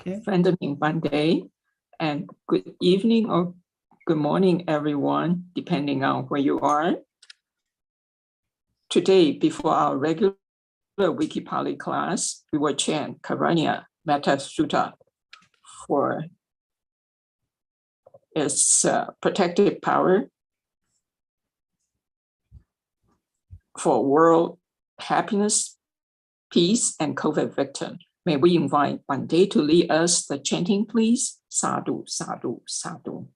Okay. Friendly Monday, and good evening or good morning, everyone, depending on where you are. Today, before our regular WikiPali class, we will chant Karanya Metta Sutta for its protective power for world happiness, peace, and COVID victim. May we invite Bande to lead us the chanting, please? Sadhu, sadhu, sadhu.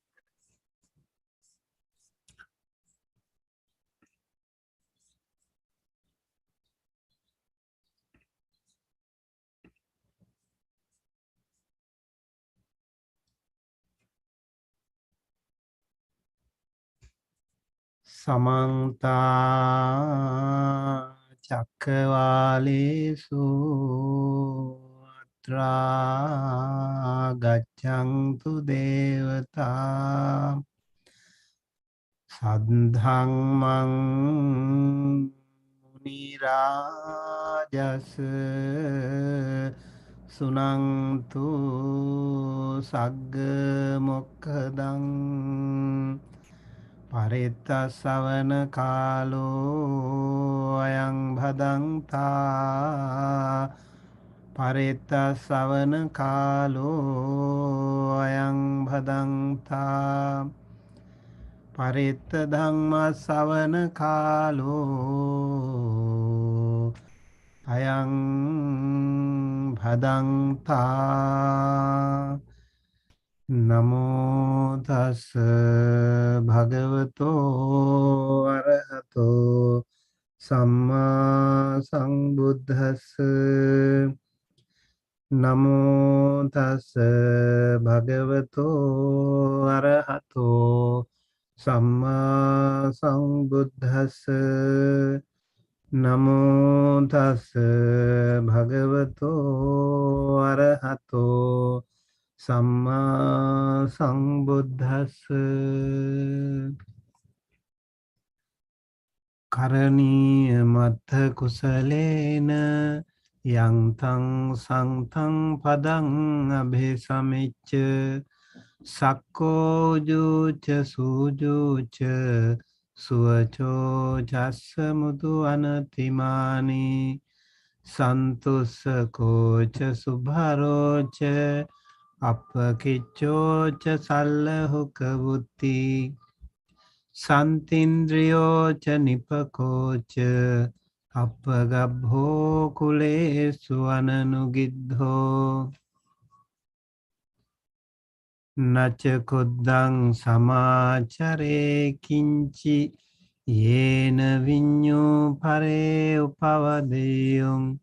Samanta Chakravalesu Atra Gachantu Devata Sadhangmang Munirajas Sunantu Sagga Mokkadang Parita savana kalo ayang bhadanta Parita savana kalo ayang bhadanta Parita dhamma savana kalo ayang bhadanta Namo tassa bhagavato arahato samma sambuddhassa Namo tassa bhagavato arahato samma sambuddhassa Namo tassa bhagavato arahato Samma Sambuddhassa Karaniya Mattha Kusalena Yantang Sangtang Padang Abhisamicca Sakko Jucha Sujucha Suacho Jassa Mudu Anatimani Santussa Kocha Subharocha Appakichocha Sallahuka Buddhi Santindriyocha Nipakocha Appagabho Kulesu Ananugidho Nacha Kuddang Samachare Kinchi Yena Vinyo Pare Upavadeyung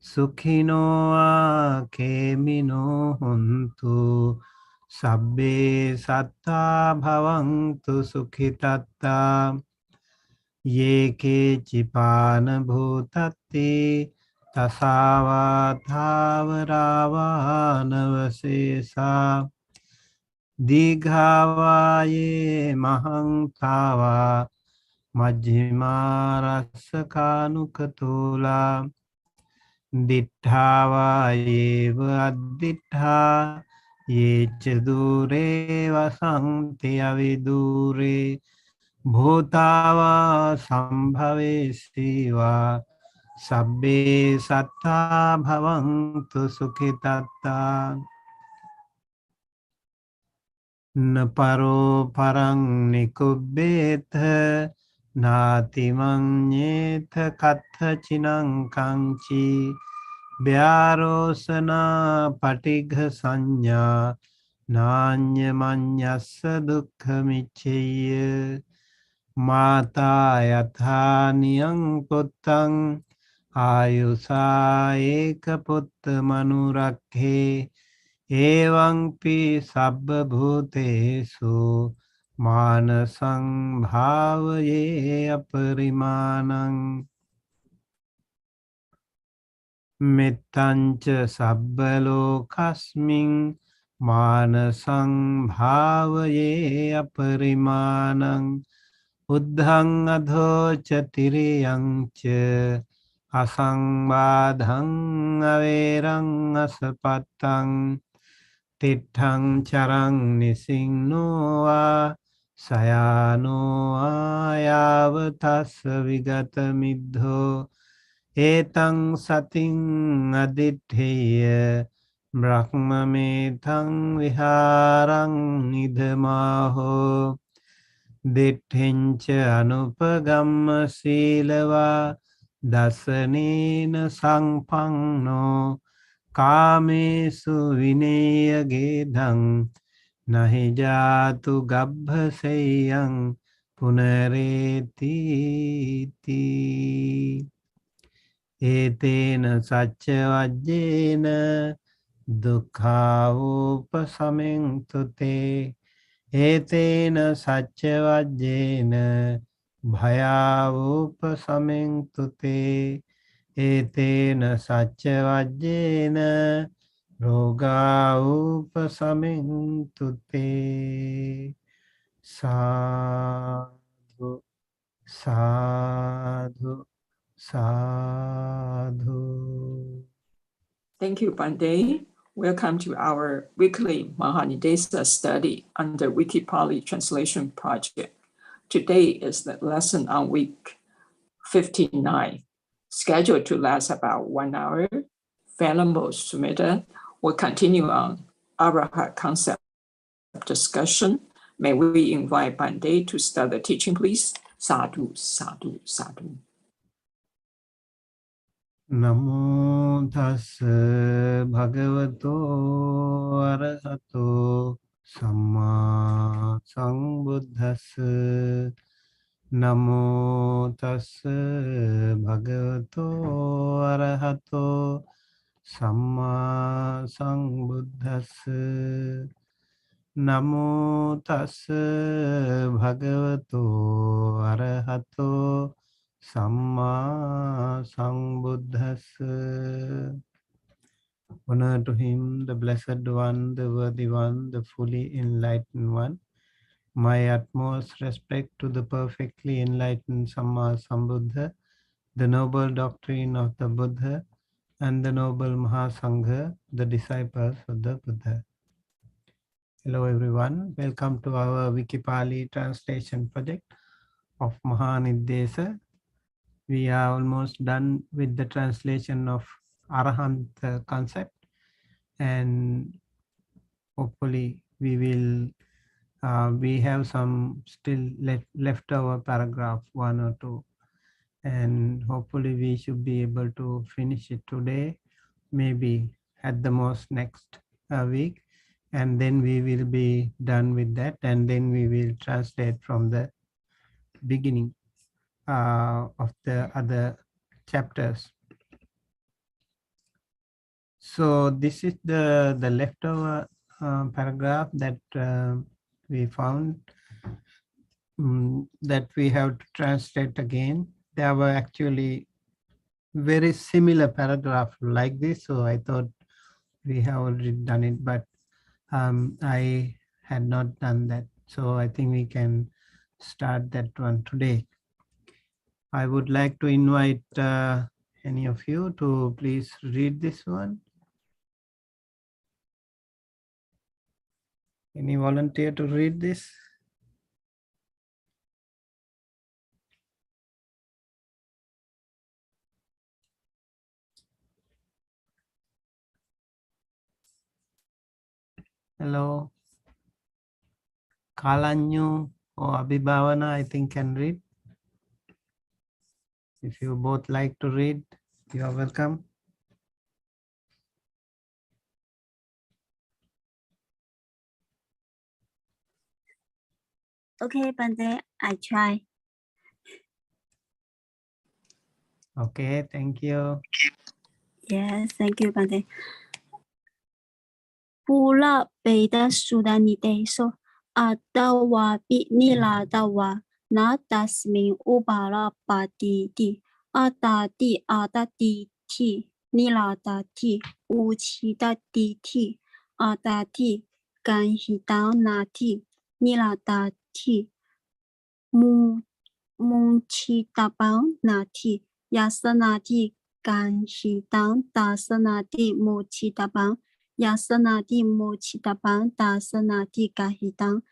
Sukhino Kemino Hontu Sabbe Satta Bhavantu Sukhitatta Yeke Chipana Bhutati Tasava Thavarava Navasesa Dighavaye Mahantava Majjhima Rasakanukatula Dittava eva addittha yecha dure vasanti avidure bhutava sambhave siva sabbe satta bhavantu sukhitatta Naparo parang nikubbetha nati manyetha katha chinang kangchi Vyarosana patigha sanya nanya manyasa dukkha michaya mata yatha niyang puttang ayusa eka putta manurakhe Evang pi sabba bhutesu manasang bhavaye aparimanang Mittancha sabbalo kasming manasang bhavaye aparimanang Uddhang adhocha tiriyang cha asang badhang averang asapattang Tithang charang nisinno va sayano ayavathassa vigata middho etang sating adittheya brahma methang viharang idhamaho Ditthincha anupagamma silava dasanena sangpanno Kamesu vineya gedang nahi jatu gabbhaseyang punareti ti etena sacca vajjena dukkha upasamintute etena sacca vajjena bhaya upasamintute etena sacca vajjena roga upasamintute sadhu sadhu sadhu. Thank you, Bande. Welcome to our weekly Mahāniddesa study under WikiPali translation project. Today is the lesson on week 59, scheduled to last about 1 hour. Venerable Sumedha will continue on Arahat concept discussion. May we invite Bande to start the teaching, please? Sadhu, sadhu, sadhu. Namo tassa bhagavato arahato samma sambuddhassa. Namo tassa bhagavato arahato samma sambuddhassa. Namo tassa bhagavato arahato Samma Sambuddhassa. Honor to him, the Blessed One, the Worthy One, the fully enlightened one. My utmost respect to the perfectly enlightened Samma Sambuddha, the noble doctrine of the Buddha, and the noble Mahasangha, the disciples of the Buddha. Hello everyone, welcome to our WikiPali translation project of Mahāniddesa. We are almost done with the translation of Arahant concept, and hopefully we have some still leftover paragraph 1 or 2, and hopefully we should be able to finish it today, maybe at the most next week, and then we will be done with that, and then we will translate from the beginning of the other chapters. So this is the leftover paragraph that we found that we have to translate again. There were actually very similar paragraph like this, so I thought we have already done it, but I had not done that. So I think we can start that one today. I would like to invite any of you to please read this one. Any volunteer to read this? Hello. Kalanyu or Abhibhavana, I think, can read. If you both like to read, you are welcome. Okay, Bande, I try. Okay, thank you. Yes, thank you, Bande. Pula Beda Sudanideso Adawa Bitnila Dawa Natasmin Ubara Badidi Adadi Adadi Ti Niladati Uchidati Adati Ganhidanati Niladati Munchitabang Nati Yasanati Ganhidan Dasanati Muchitabang Yasanati Mochitabang Dasanati Kahitang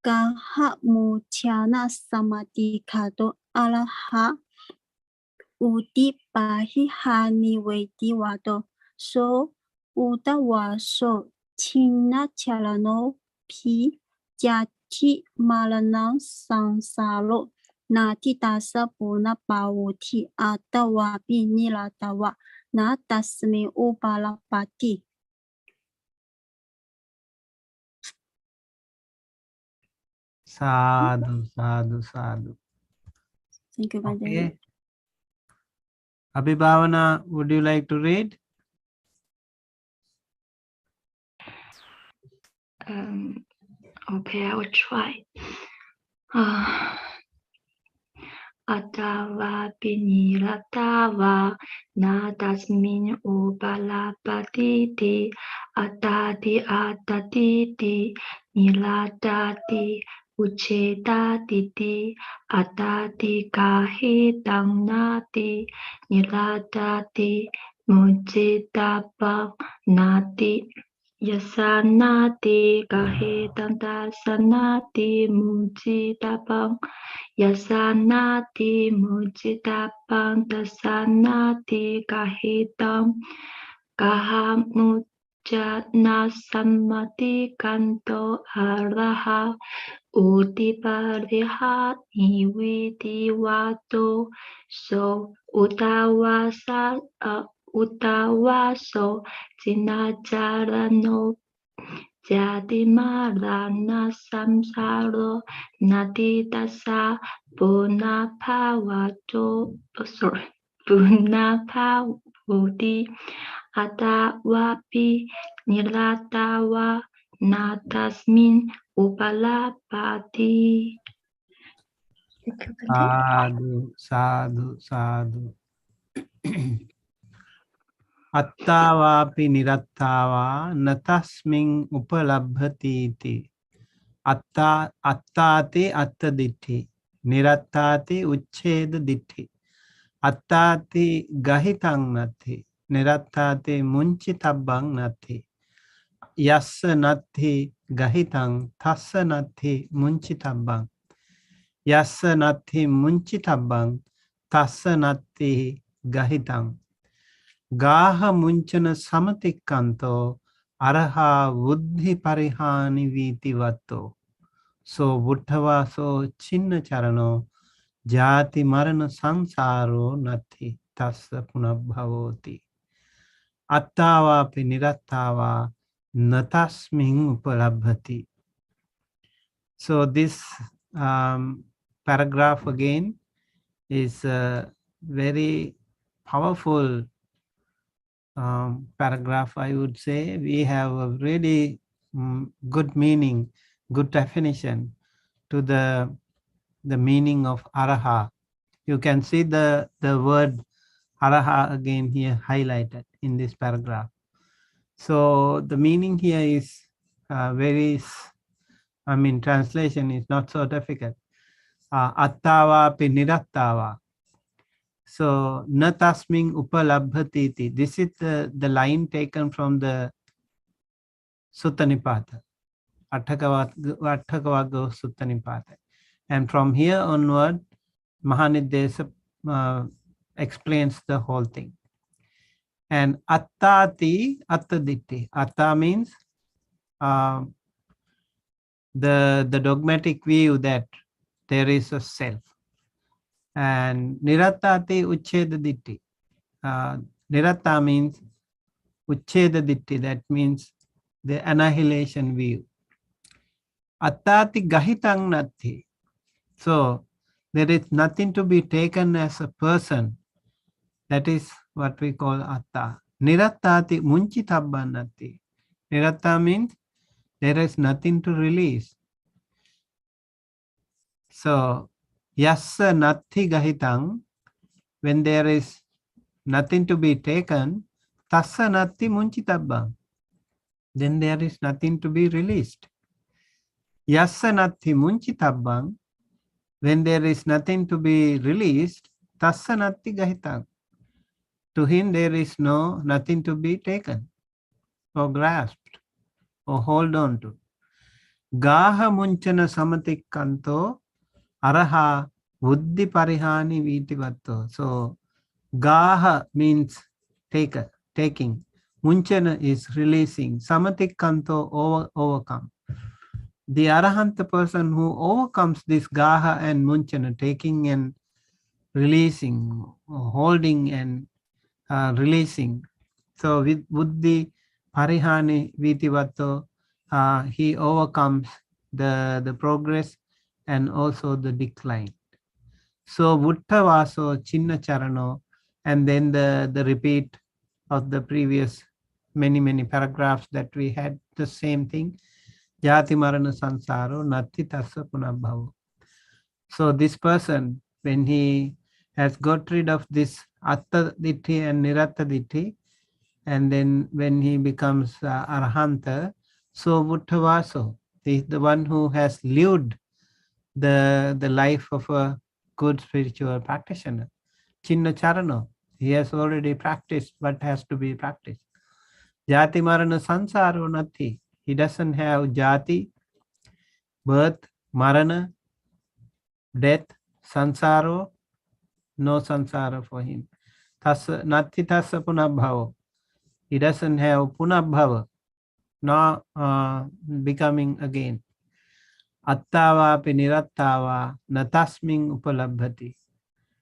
Gaha Muchana Samati Kato Alaha Udi Bahi Hani Vedi Wado So Uda Waso China Chalano Pi Jati Malana Sansalo Nati Dasa Puna Pawuti Atawa Binilatawa Na Tasmi Ubalapati. Sadhu, sadhu, sadhu. Thank you, Bande. Okay. Abhibhavana, would you like to read? Okay, I will try. Atava piniratava nadasmin ubalapatiti atati atatiti niladati uchedatiti atati kahitang nati niladati mujitapang nati yasanati kahitang dasanati mujitapang Yasanati mujitapang dasanati kahitam kahamujana sammati kanto araha utiparihat niwitiwato so utawaso sinajarano Jadi marana samsaro nati tasa punapawati atawapi niratawa natasmin upalapati. Sadhu, sadhu, sadhu. Attavapi nirattava natasming upalabhati iti. Attati attaditti. Nirattati uchcheda ditti. Attati gahitang nati. Nirattati munchitabbang nati. Yassa nati gahitang tassa nati munchitabbang. Yassa nati munchitabbang tassa nati gahitang. Gaha munchana samatikanto araha buddhi parihani viti vatto. So buddhava so chinna charano jati marana sansaro nati tassa punabhavoti. Attava pi nirattava natasming upalabhati. So this paragraph again is a very powerful paragraph, I would say. We have a really good meaning, good definition to the meaning of araha. You can see the word araha again here highlighted in this paragraph. So the meaning here is translation is not so difficult. Attava pi nirattava. So, na tasming upalabhatiti. This is the line taken from the Sutta Nipata, Atthakavagga Sutta Nipata. And from here onward, Mahāniddesa explains the whole thing. And attati attaditti. Atta means the dogmatic view that there is a self. And nirattati uchchedaditti. Niratta means uchchedaditti, that means the annihilation view. Attati gahitang nati. So there is nothing to be taken as a person. That is what we call atta. Nirattati munchitabba nati. Niratta means there is nothing to release. So yassa nati gahitang, when there is nothing to be taken, tassa nati munchitabba, then there is nothing to be released. Yassa nati munchitabbang, when there is nothing to be released, tassa nati gahitang, to him there is nothing to be taken. or grasped or hold on to. Gaha munchana samatikkanto araha buddhi parihani vitivatto. So gaha means taker, taking. Munchana is releasing. Samatikkanto overcome. The arahanta person who overcomes this gaha and munchana, taking and releasing, holding and releasing. So with buddhi parihani vitivatto, he overcomes the progress and also the decline. So Vuttavaso Chinna Charano, and then the repeat of the previous many paragraphs that we had, the same thing. Jati Marana Sansaro Nati Tassa Punabhavo. So this person, when he has got rid of this Atta Ditti and Niratta Ditti, and then when he becomes Arahanta, so Vuttavaso is the one who has lived the life of a good spiritual practitioner. Chinna Charano, he has already practiced what has to be practiced. Jati Marana Sansaro Nati, he doesn't have Jati, birth, Marana, death, Sansaro, no Sansara for him. Tassa, Nati Tassa Punabhava, he doesn't have Punabhava, nor becoming again. Attava pinirattava natasming upalabhati.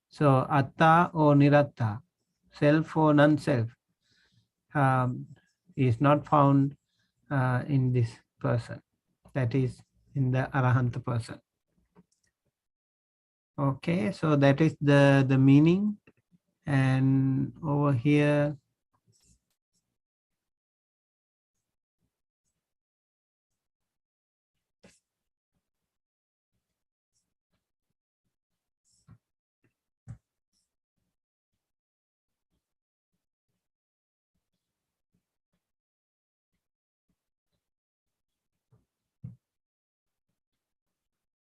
So atta or niratta, self or non-self, is not found in this person, that is in the arahanta person. Okay, so that is the meaning. And over here,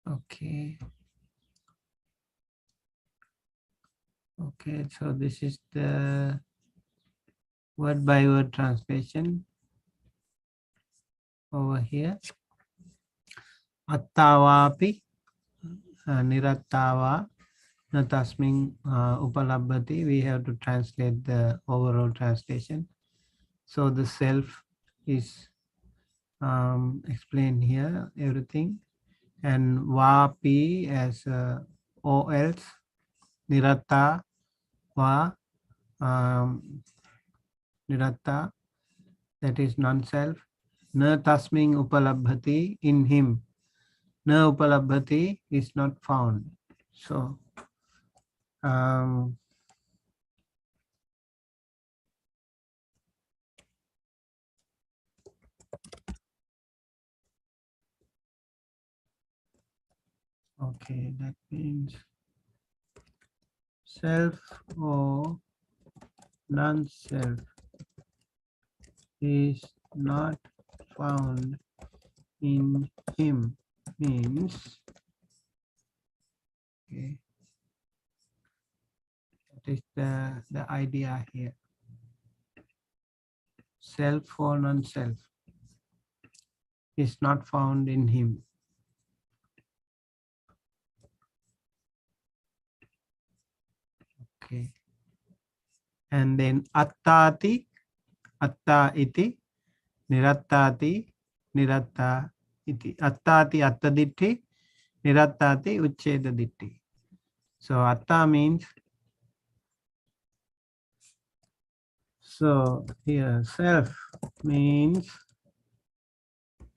okay. Okay, so this is the word by word translation over here. Attavapi nirattava natasming upalabhati. We have to translate the overall translation. So the self is explained here, everything. And vapi as or else, niratta va niratta, that is non-self. Na tasming upalabhati, in him. Na upalabhati is not found. So okay, that means self or non-self is not found in him, means, okay, that is the idea here. Self or non-self is not found in him. Okay. And then attati, atta iti, nirattati, niratta iti. Attati, atta ditti, nirattati, uchcheda ditti. So atta means, so here self means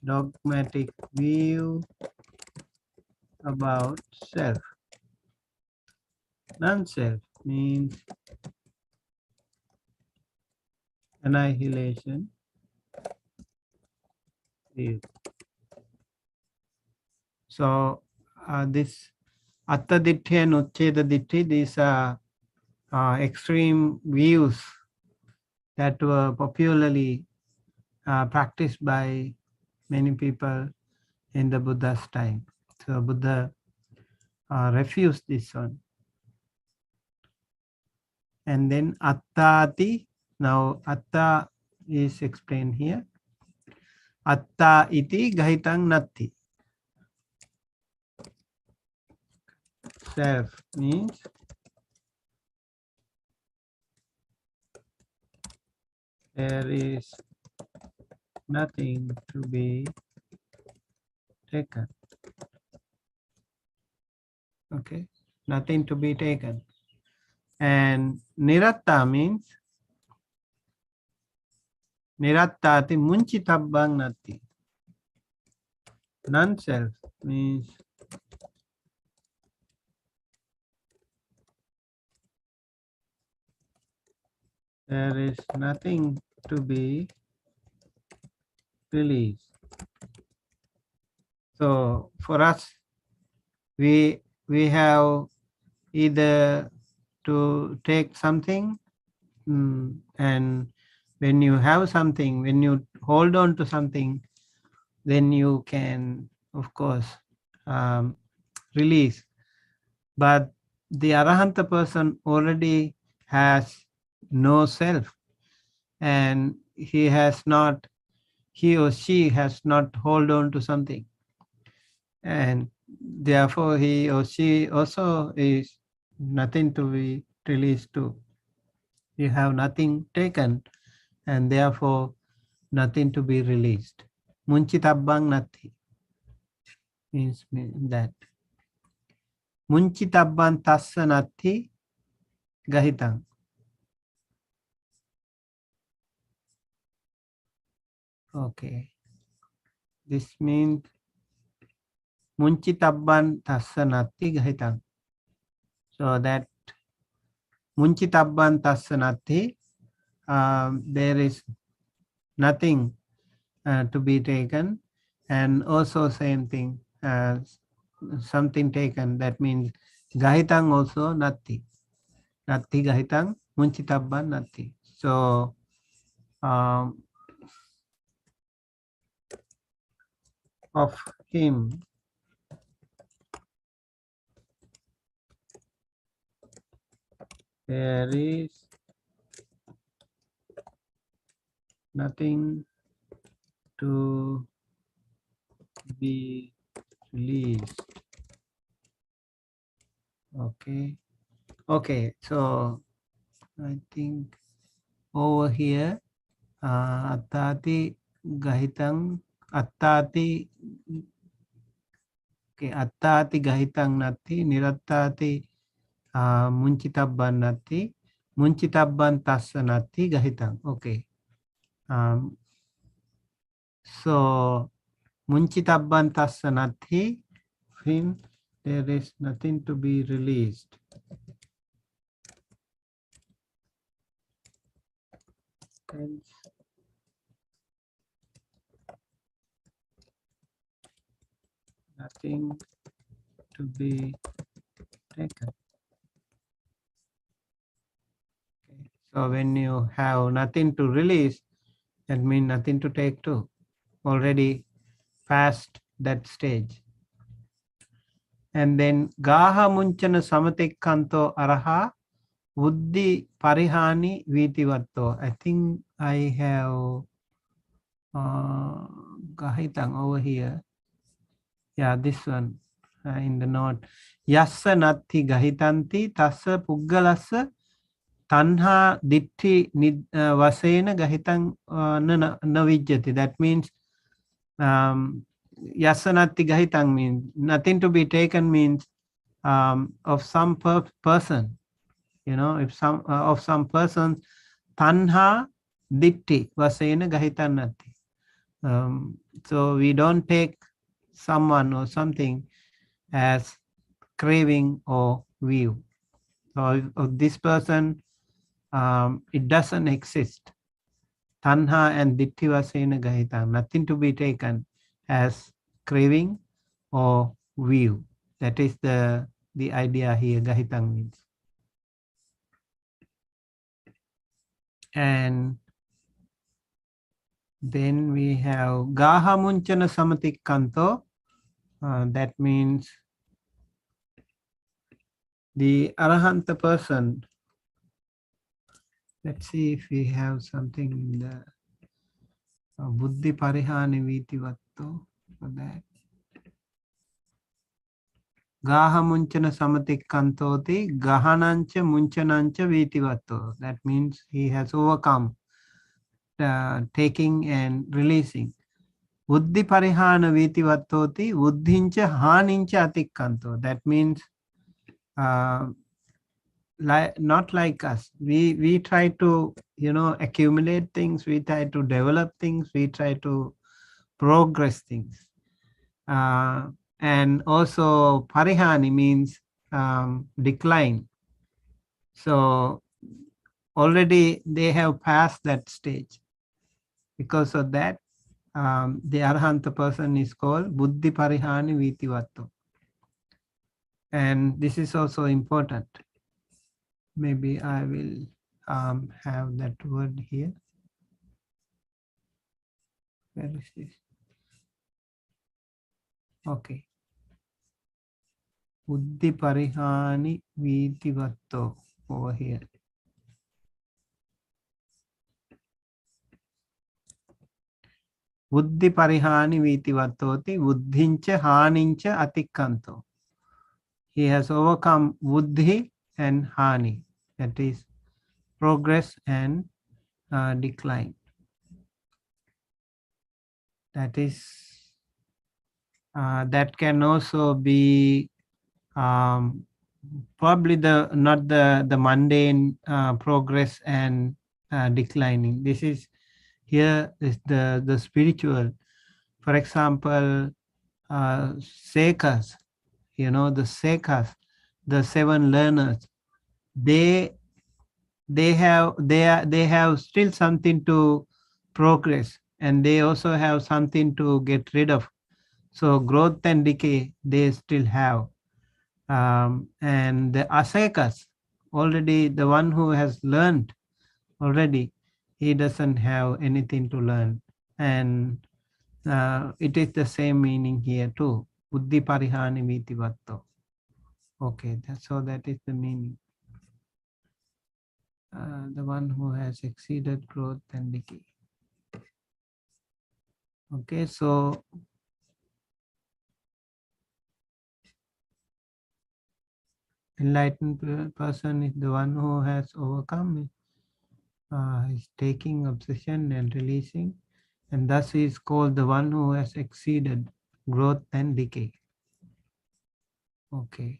dogmatic view about self. Non-self means annihilation view. So this Atta Ditti and Uchcheda Ditti, these are extreme views that were popularly practiced by many people in the Buddha's time. So Buddha refused this one. And then Attati, now Atta is explained here. Atta iti gahitang natti. Self means there is nothing to be taken. Okay, nothing to be taken. And niratta means nirattati munchitabbang natti. Non-self means there is nothing to be released. So for us, we have either to take something, and when you have something, when you hold on to something, then you can, of course, release. But the Arahanta person already has no self, and he or she has not hold on to something, and therefore he or she also is nothing to be released to. You have nothing taken, and therefore nothing to be released. Munchitabbang natti means that. Munchitabban tassa natti gahitang. Okay. This means munchitabban tassa natti gahitang. So that munchitabban tassa natti, there is nothing to be taken, and also same thing, something taken, that means gahitang also natti. Natti gahitang munchitabban natti. So of him there is nothing to be released. Okay, so I think over here, attati gahitang, attati, okay, attati gahitang natti, nirattati munchitabban natti, munchitabban tassa natti gahitang. Okay. So munchitabban tassa natti, him, there is nothing to be released. And nothing to be taken. Okay. So when you have nothing to release, that means nothing to take too. Already past that stage. And then gaha munchana samatikkanto araha buddhi parihani vitivatto. I think I have gahitang over here. Yeah, this one in the note. Yassa natti gahitanti tassa puggalassa tanha ditti vasena gahitang navijjati. That means yasanati gahitang means nothing to be taken, means of some person, you know, if some of some person, tanha ditti vasena gahitan nati. So we don't take someone or something as craving or view. So if this person, it doesn't exist. Tanha and ditti vasena gahitan, nothing to be taken as craving or view. That is the idea here, gahitang means. And then we have gaha munchana samatikkanto. That means the arahanta person. Let's see if we have something in the Buddhi parihani viti vatto for that. Gaha munchana samatik kantoti, gahanancha munchanancha viti vatto. That means he has overcome taking and releasing. Buddhi parihana viti vattoti, buddhincha hanincha atikkanto. That means not like us. We try to, accumulate things, we try to develop things, we try to progress things. And also parihani means decline. So already they have passed that stage. Because of that, the Arahanta person is called Buddhi Parihani Vitivatto. And this is also important. Maybe I will have that word here. Where is this? Okay. Buddhi Parihani Vitivatto over here. Buddhi Parihani Vitivattoti, Buddhincha Hanincha Atikkanto. He has overcome Buddhi and Hani, that is progress and decline. That is, that can also be probably not the mundane progress and declining. This is here is the spiritual. For example, Sekas, the Sekas, the 7 learners, they have still something to progress, and they also have something to get rid of. So growth and decay they still have. And the Asekas, already the one who has learned already, he doesn't have anything to learn. And it is the same meaning here too. Buddhi parihani viti vatto. Okay, so that is the meaning. The one who has exceeded growth and decay. Okay, so enlightened person is the one who has overcome is taking obsession and releasing, and thus is called the one who has exceeded growth and decay. Okay.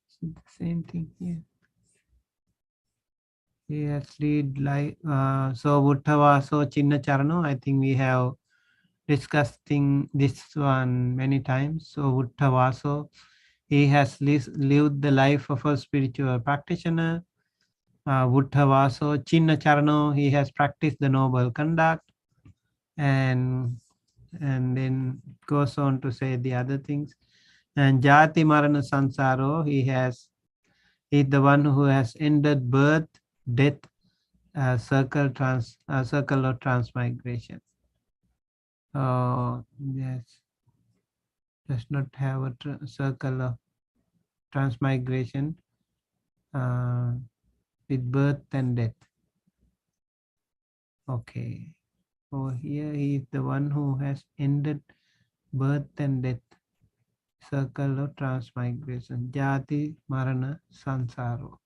So the same thing here. He has lead like so Buddhavaso Chinna Charano. I think we have discussing this one many times. So Buddhavaso, he has lived the life of a spiritual practitioner. Buddhavaso Chinna Charano, he has practiced the noble conduct, and then goes on to say the other things. And Jati Marana Sansaro, he's the one who has ended birth, death, circle of transmigration. Yes, does not have a circle of transmigration with birth and death. Okay. So here he is the one who has ended birth and death, circle of transmigration, Jati Marana Sansaro.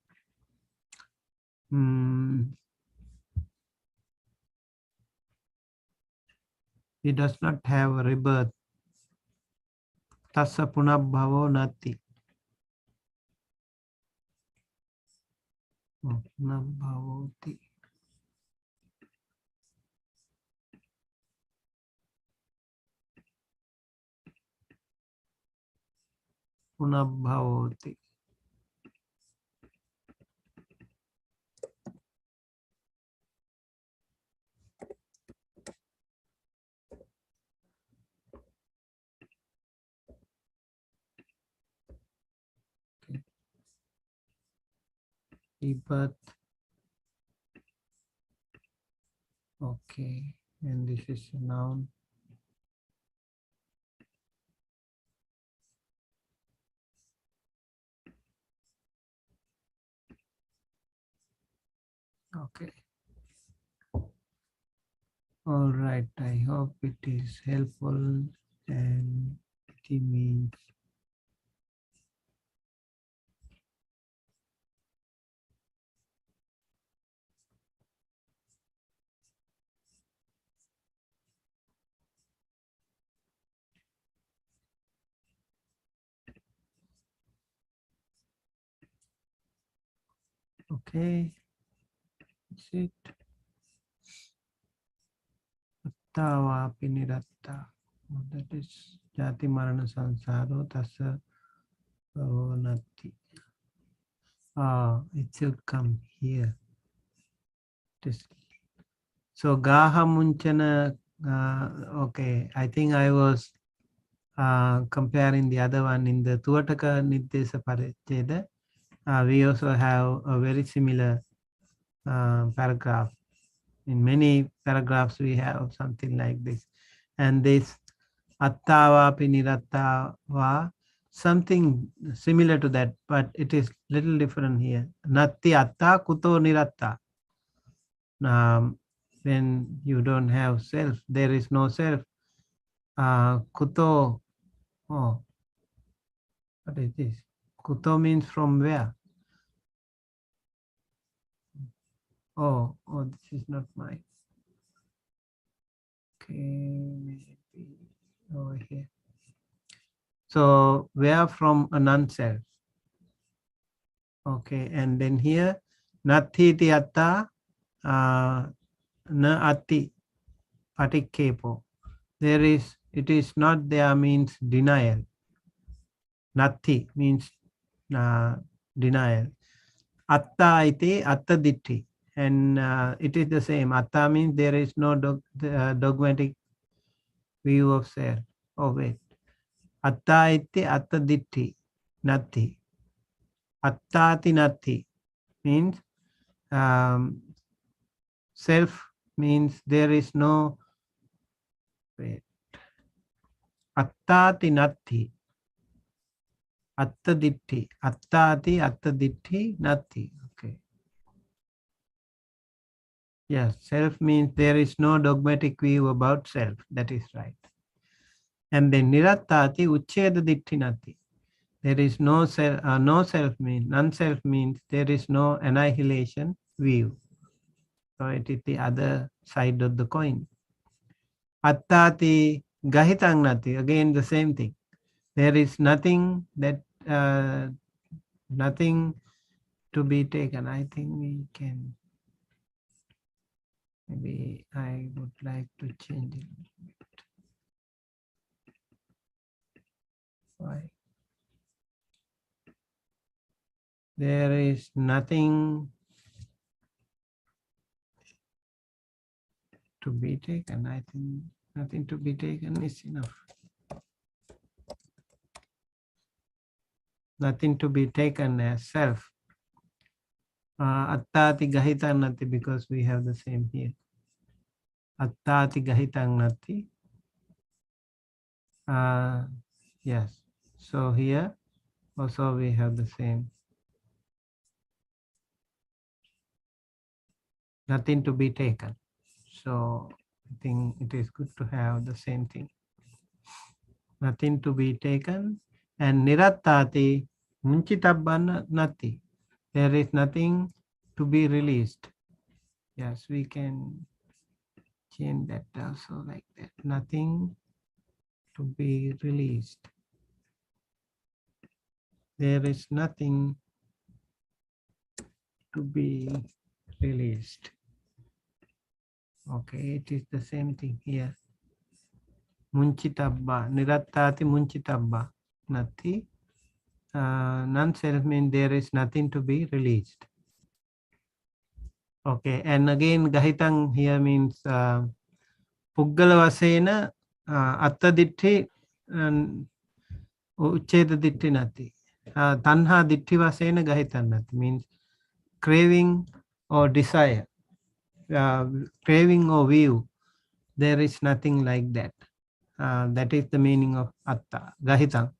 He does not have a rebirth. Tassa punabhavo nati. Punabhavoti. Punabhavoti. Okay. Rebirth. Okay, and this is a noun. Okay. All right. I hope it is helpful and it means okay. That's it. Attawa piniratta. That is jati marana sansaro tassa bhavanati. Ah, it should come here. So gaha munchana. Okay, I think I was comparing the other one in the Tuataka Niddesa Paracheda. We also have a very similar paragraph. In many paragraphs, we have something like this. And this attava pinirattava, something similar to that, but it is little different here. Natti atta kuto niratta. When you don't have self, there is no self. Kuto, oh, what is this? Kuto means from where? Oh, this is not mine. Okay, maybe over here. So where from a non-self? Okay, and then here, nati ti atta na ati patikepo. There is, it is not there means denial. Nati means denial. Atta iti atta ditti. And it is the same. Atta means there is no dogmatic view of self. Oh, wait. Atta iti atta ditti. Nati. Attati nati means self means there is no, wait. Attati nati. Atta ditti. Attati atta ditti nati. Okay. Yes, self means there is no dogmatic view about self. That is right. And then nirattati uchcheda dittinati. There is no self. No self means, non-self means there is no annihilation view. So it is the other side of the coin. Attati gahitang nati. Again the same thing. There is nothing that nothing to be taken. I think we can. Maybe I would like to change it. Why? There is nothing to be taken. I think nothing to be taken is enough. Nothing to be taken as self. Attati gahitang nati, because we have the same here. Attati gahitang nati. Yes. So here also we have the same. Nothing to be taken. So I think it is good to have the same thing. Nothing to be taken. And nirattati munchitabba nati. There is nothing to be released. Yes, we can change that also like that. Nothing to be released. There is nothing to be released. Okay, it is the same thing here. Munchitabba, nirattati munchitabba, nati. Non-self means there is nothing to be released. Okay, and again gahitang here means puggala vasena atta ditti uchcheda ditti nati. Tanha ditti vasena gahitan nati means craving or desire. Craving or view, there is nothing like that. That is the meaning of atta, gahitang.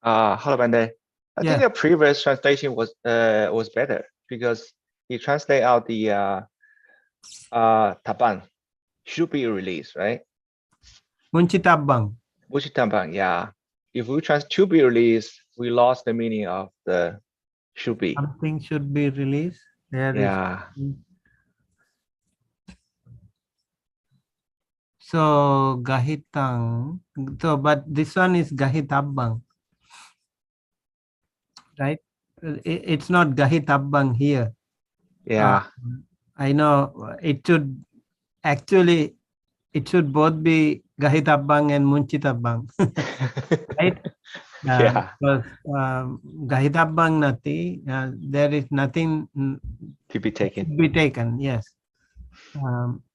Hello, Bande. I think Yeah. the previous translation was better because he translate out the taban should be released, right? Munchitabang. Taban, yeah. If we to be released, we lost the meaning of the should be. Something should be released. There is. Yeah. So gahitang. So, but this one is gahitabang, right? It's not gahitabang here. Yeah. I know it should actually. It should both be gahitabang and munchitabang, right? Yeah. Because gahitabang nati, there is nothing To be taken. to be taken. Yes.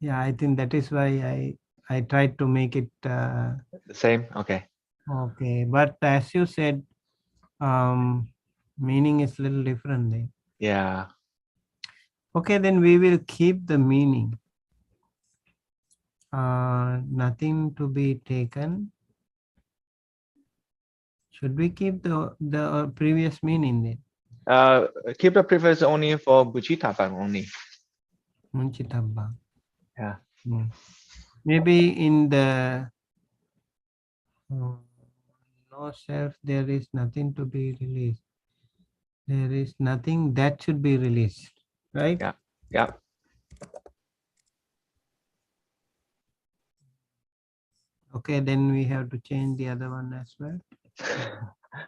Yeah, I think that is why I tried to make it The same. Okay. okay. But as you said, meaning is a little different there. Yeah. Okay, then we will keep the meaning. Nothing to be taken. Should we keep the previous meaning then? Keep the preface only for Buchitaban only. Munchitabang. Yeah. Maybe in the no self, there is nothing to be released. There is nothing that should be released, right? Yeah. Yeah. Okay, then we have to change the other one as well.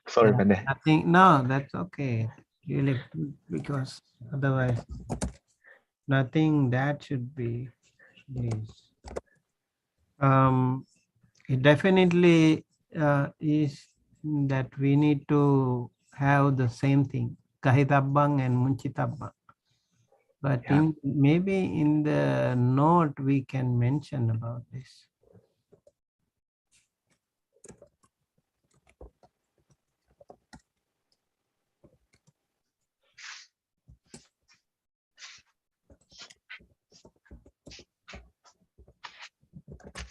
Sorry, Bande. Nothing. No, that's okay. Really, because otherwise, nothing that should be released. It definitely is that we need to have the same thing, kahitabang and munchitabang. But Yeah. maybe in the note we can mention about this.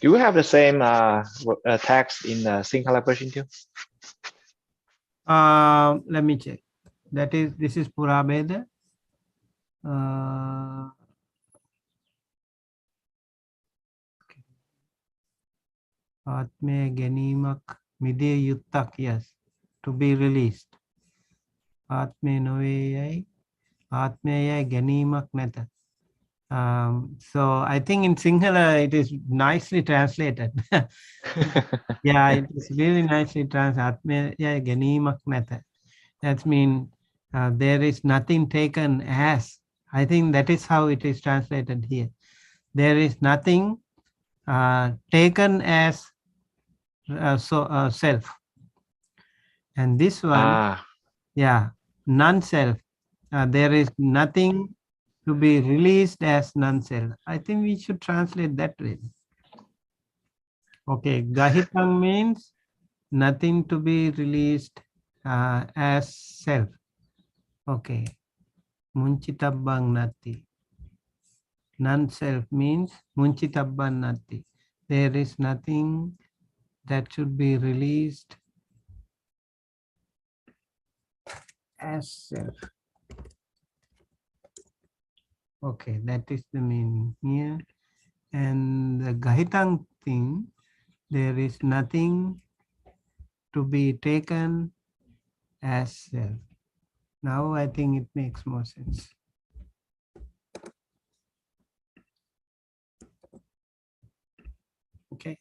Do you have the same text in the Sinhala version too? Let me check. This is Purabeda. Atme Ganimak Mide Yuttak, yes, to be released. Atme Noveyai, Atmeyai Ganimak Neta. So I think in Sinhala it is nicely translated. Yeah, it is really nicely translated. Atmeyai Ganimak Neta. That means there is nothing taken as. I think that is how it is translated here. There is nothing taken as self. And this one, yeah, non-self. There is nothing to be released as non-self. I think we should translate that way. Okay, Gahitang means nothing to be released as self. Okay, Munchitabang Nati. Non-self means Munchitabang Nati. There is nothing that should be released as self. Okay, that is the meaning here. And the Gahitang thing, there is nothing to be taken as self. Now I think it makes more sense. Okay.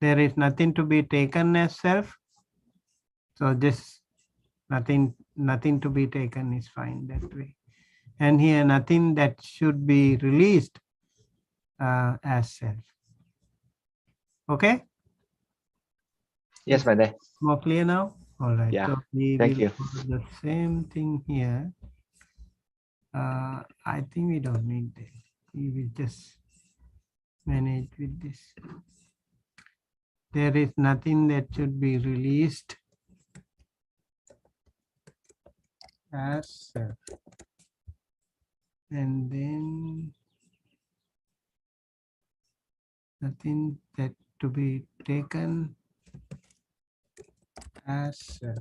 There is nothing to be taken as self. So this nothing to be taken is fine that way. And here nothing that should be released as self. Okay? Yes, Bande. More clear now? All right. Yeah. So we Thank will you. do the same thing here. I think we don't need this. We will just manage with this. There is nothing that should be released as self. And then nothing that to be taken as self.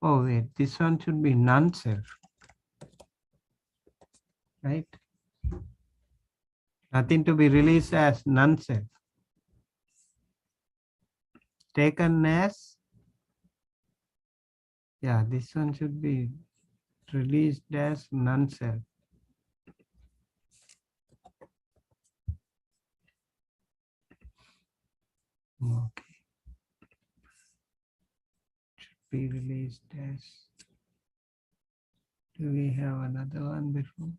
Oh wait, this one should be non-self. right? Nothing to be released as non-self. Taken as, yeah, this one should be released as non-self. Okay. Should be released as. Do we have another one before?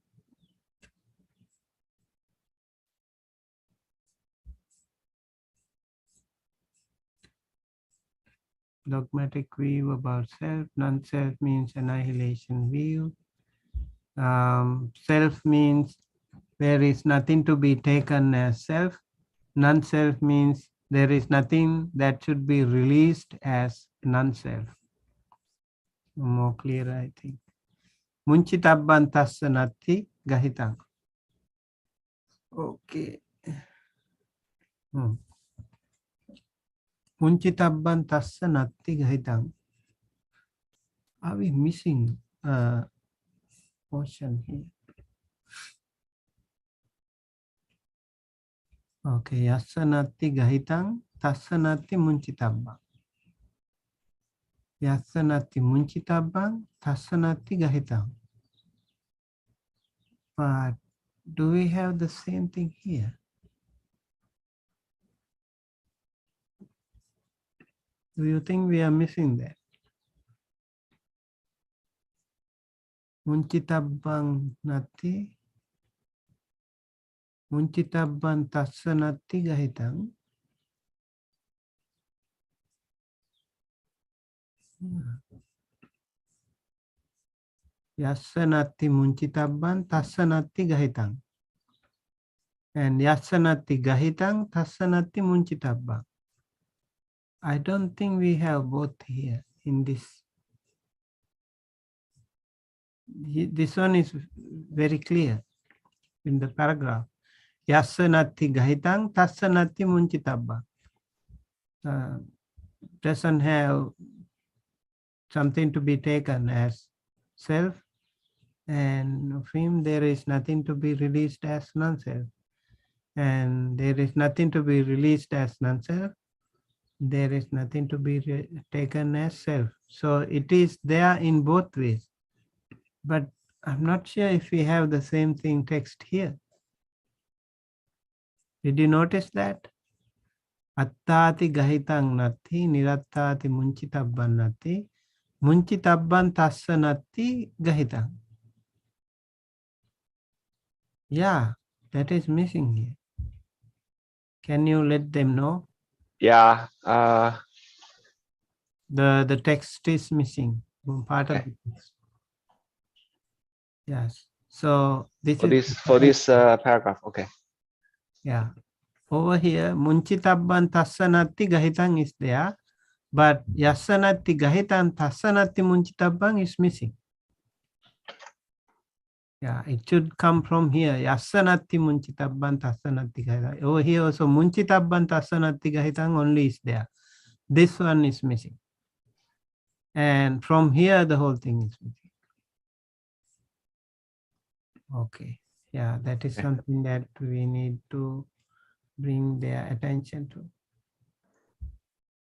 Dogmatic view about self. Non-self means annihilation view. Self means there is nothing to be taken as self. Non-self means there is nothing that should be released as non-self. More clear, I think. Munchitabban tassa natti gahitang. Okay. Munchitabban tassa natti gahitang. Are we missing a portion here? Okay, yassanati gahitang, tassanati munchitabang. Yassanati munchitabang, tassanati gahitang. But do we have the same thing here? Do you think we are missing that? Munchitabang nati, munchitabang tassanati gahitang. Yassanati munchitabban tassanati gahitang. And yassanati gahitang tassanati munchitabban. I don't think we have both here in this. This one is very clear in the paragraph. Yassanati gahitang tassanati munchitabban. Doesn't have something to be taken as self, and of him there is nothing to be released as non-self, and there is nothing to be released as non-self, there is nothing to be taken as self. So it is there in both ways, but I'm not sure if we have the same thing text here. Did you notice that? Attati gahitang nati nirattati munchitabban nati munchitabban tassa nati gahitang. Yeah, that is missing here. Can you let them know? Yeah. The text is missing. Part of Okay. the text. Yes. So this For this paragraph. Okay. Yeah. Over here, munchitabban tassanati gahitang is there, but yassanati gahitan tassanati munchitabban is missing. Yeah, it should come from here. Yassanati munchitabban tassanati gahitang. Over here also munchitabban tassanati gahitang only is there. This one is missing. And from here the whole thing is missing. Okay. Yeah, that is something that we need to bring their attention to.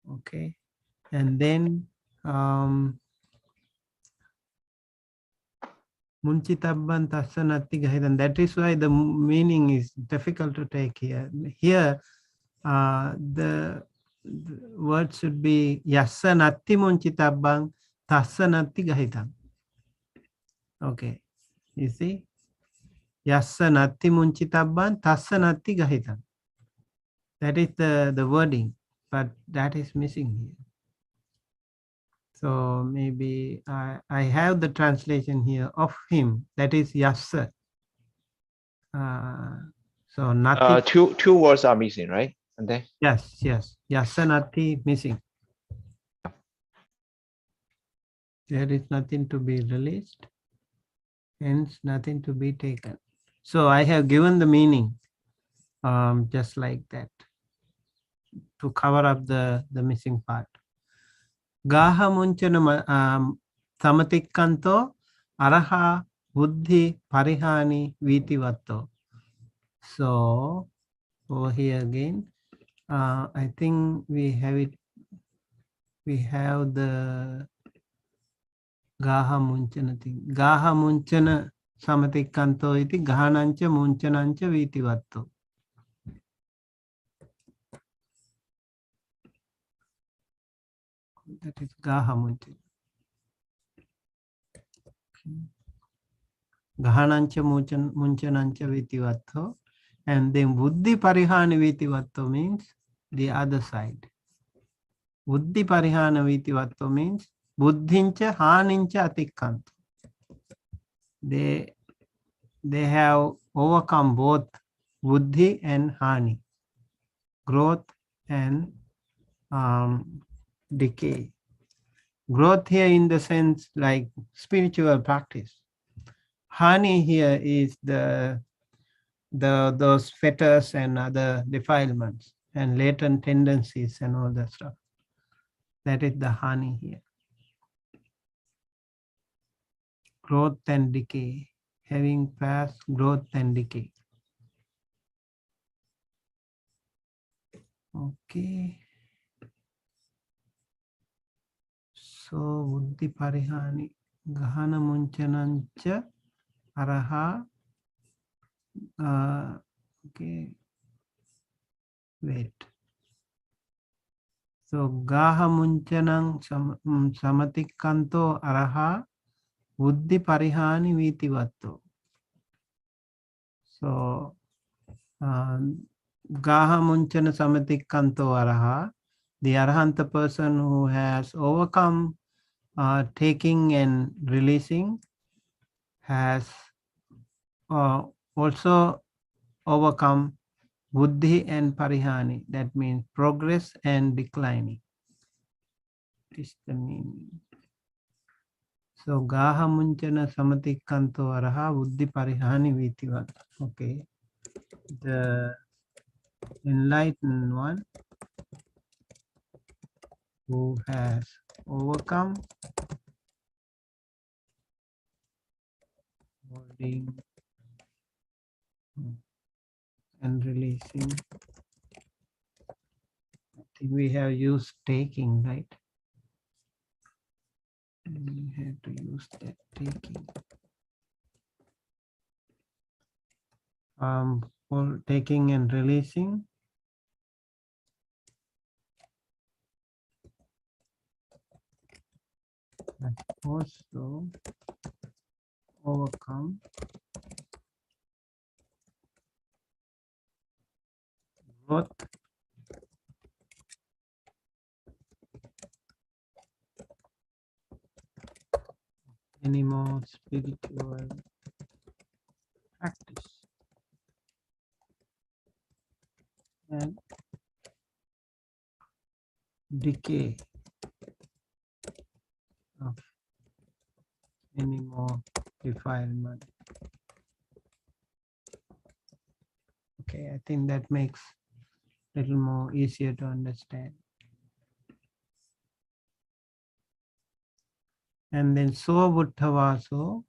Okay. And then munchitabban tassanati gahitan. That is why the meaning is difficult to take here. Here, the word should be yassanati munchitabban tassanati gahitan. Okay, you see, yassanati munchitabban tassanati gahitan. That is the wording, but that is missing here. So maybe I have the translation here of him, that is yassa. So nothing. Two words are missing, right? And then Yes, yassa nati missing. There is nothing to be released, hence nothing to be taken. So I have given the meaning just like that to cover up the missing part. Gaha munchana samatikkanto araha Buddhi Parihani Vitivatto. So over here again, I think we have it. We have the Gaha Munchana thing. Gaha Munchana Samatikanto iti Gahanancha Munchanancha Vitivatto. That is Gaha Munchana. Gahanancha Munchanancha Vitivatto. And then Buddhi Parihani Vitivatto means the other side. Buddhi Parihana Vitivatto means Buddhincha Hanincha Atikkanto. They have overcome both Buddhi and Hani, growth and decay. Growth here in the sense like spiritual practice. Hani here is those fetters and other defilements and latent tendencies and all that stuff. That is the Hani here. Growth and decay, having passed growth and decay. Okay. So Buddhi Parihani Gahana Munchanancha Araha. Okay. Wait. So Gaha Munchanang Samatikanto Araha Buddhi Parihani Vitivatto. So Gaha Munchana Samatikanto Araha, the Arahanta person who has overcome taking and releasing, has also overcome Buddhi and Parihani. That means progress and declining. This is the meaning. So Gaha Munchana Samatikanto Araha Buddhi Parihani Vitivat. Okay. The enlightened one who has overcome holding and releasing. I think we have used taking, right? We have to use that taking. For taking and releasing. And also overcome growth any more spiritual practice and decay of any more defilement. Okay, I think that makes a little more easier to understand. And then so Buddhavaso.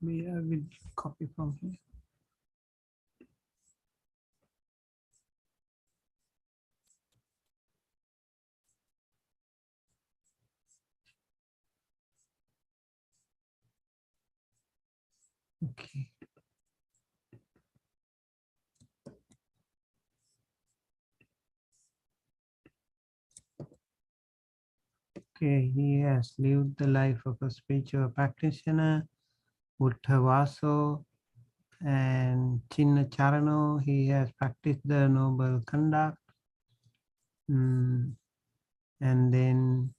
We will copy from here. Okay. Okay, he has lived the life of a spiritual practitioner, Buddhavaso, and Chinna Charano. He has practiced the noble conduct. And then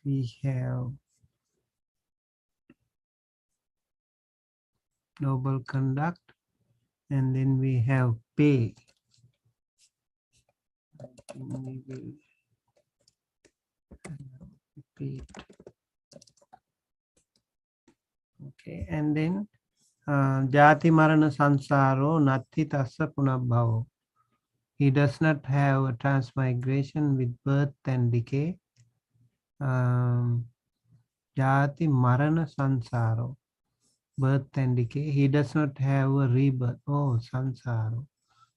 we have noble conduct, and then we have pay. I think we will repeat. Okay, and then Jati Marana Sansaro Natti Tassa Punabhavo. He does not have a transmigration with birth and decay. Jati marana sansaro. Birth and decay. He does not have a rebirth. Oh, sansaro.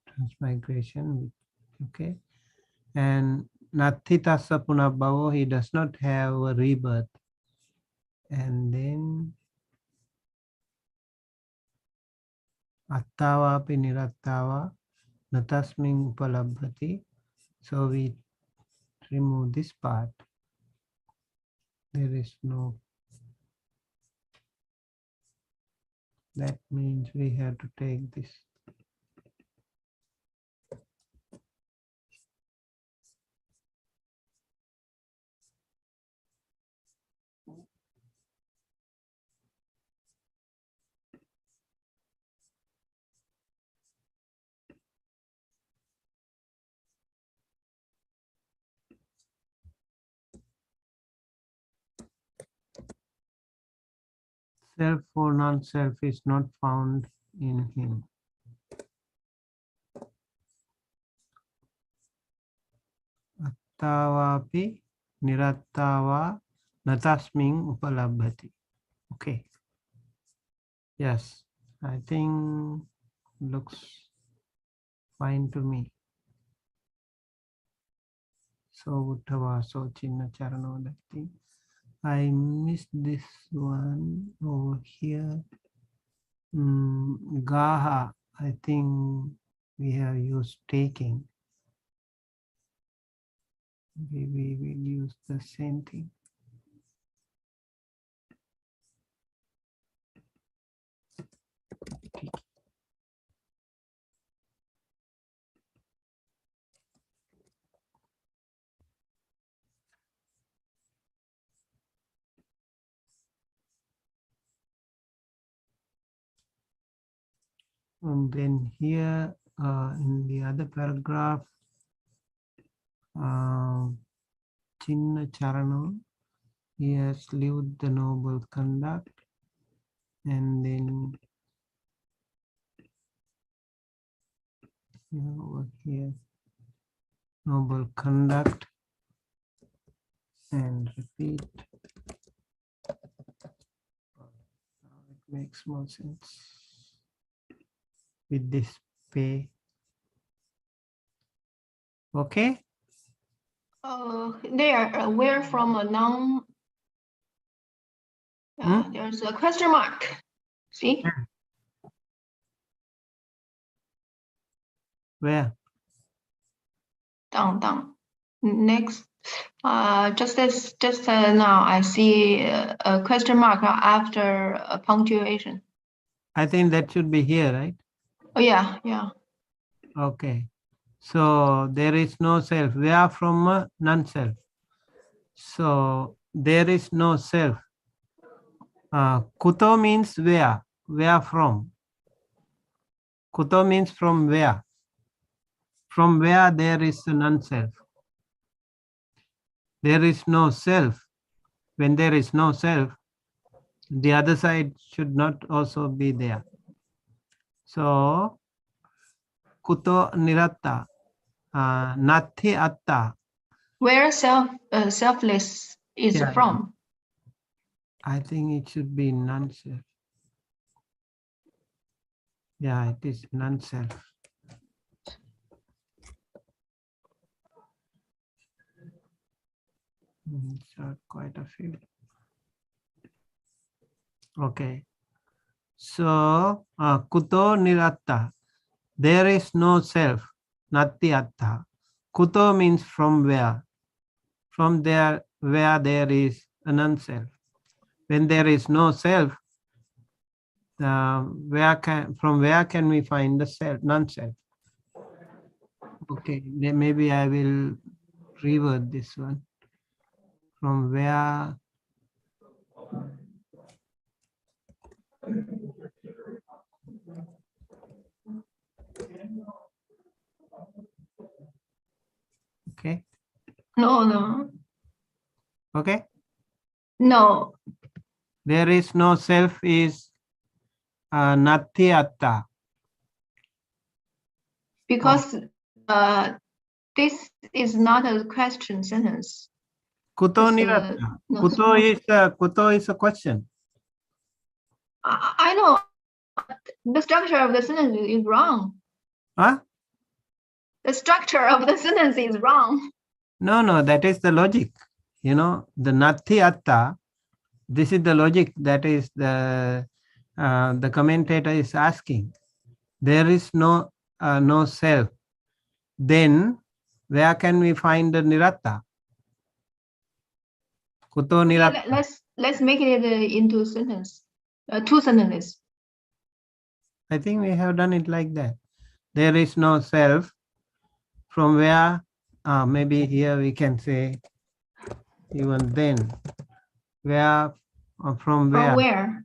Transmigration. Okay. And nati tassa punabhavo. He does not have a rebirth. And then attava api nirattava natasming upalabhati. So we remove this part. There is no. That means we have to take this. Self or non-self is not found in him. Attavapi nirattava natasming upalabhati. Okay. Yes, I think looks fine to me. So Uttava, so Chinna Charano, that thing. I missed this one over here. Gaha, I think we have used taking. We will use the same thing. And then here in the other paragraph, Chinna Charano, he has lived the noble conduct, and then over here, noble conduct, and repeat. It makes more sense with this pay. Okay. They are aware from a non. There's a question mark. See? Where? Down. Next, just now I see a question mark after a punctuation. I think that should be here, right? Oh yeah. Okay. So there is no self. We are from a non-self. So there is no self. Kuto means where. Where from? Kuto means from where. From where there is a non-self. There is no self. When there is no self, the other side should not also be there. So kuto niratta, nati atta. Where selfless is from? I think it should be non-self. Yeah, it is non-self. So quite a few. Okay. So kuto niratta. There is no self. Nati atta. Kuto means from where. From there where there is a non-self. When there is no self, from where can we find the self, non-self? Okay, then maybe I will revert this one. From where okay. No. Okay. No. There is no self is nati atta. Because This is not a question sentence. Kuto It's a- niratta. no, Kuto is a question. I know the structure of the sentence is wrong. Huh? The structure of the sentence is wrong. No, that is the logic. You know, the nati atta, this is the logic that is the commentator is asking. There is no self. Then where can we find the niratta? Kuto niratta. Let's make it into sentence, two sentences. I think we have done it like that. There is no self. From where, maybe here we can say, even then, where, from where? From where?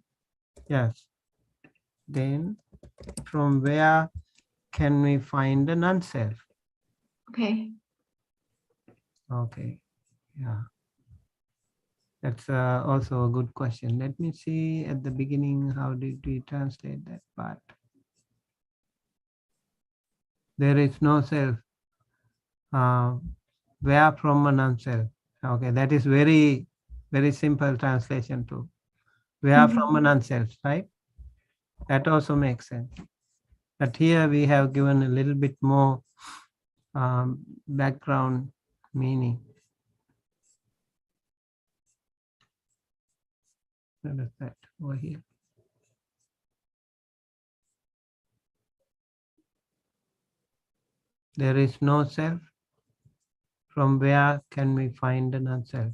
Yes. Then, from where can we find the non-self? Okay. Okay. Yeah. That's also a good question. Let me see at the beginning, how did we translate that part? There is no self. Where from a non-self? Okay, that is very, very simple translation too. Where from a non-self, right? That also makes sense. But here we have given a little bit more background meaning. What is that over here? There is no self. From where can we find the non-self?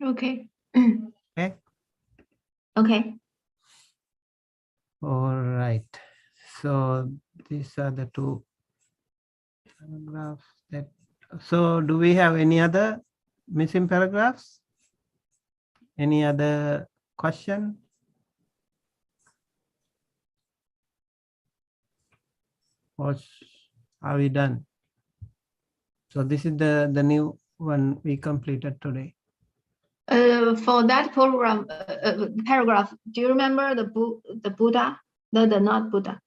Okay. Okay. Okay. All right. So these are the two paragraphs that. So do we have any other missing paragraphs? Any other question? Or are we done? So this is the new one we completed today. For that program paragraph, do you remember the Buddha? The not Buddha.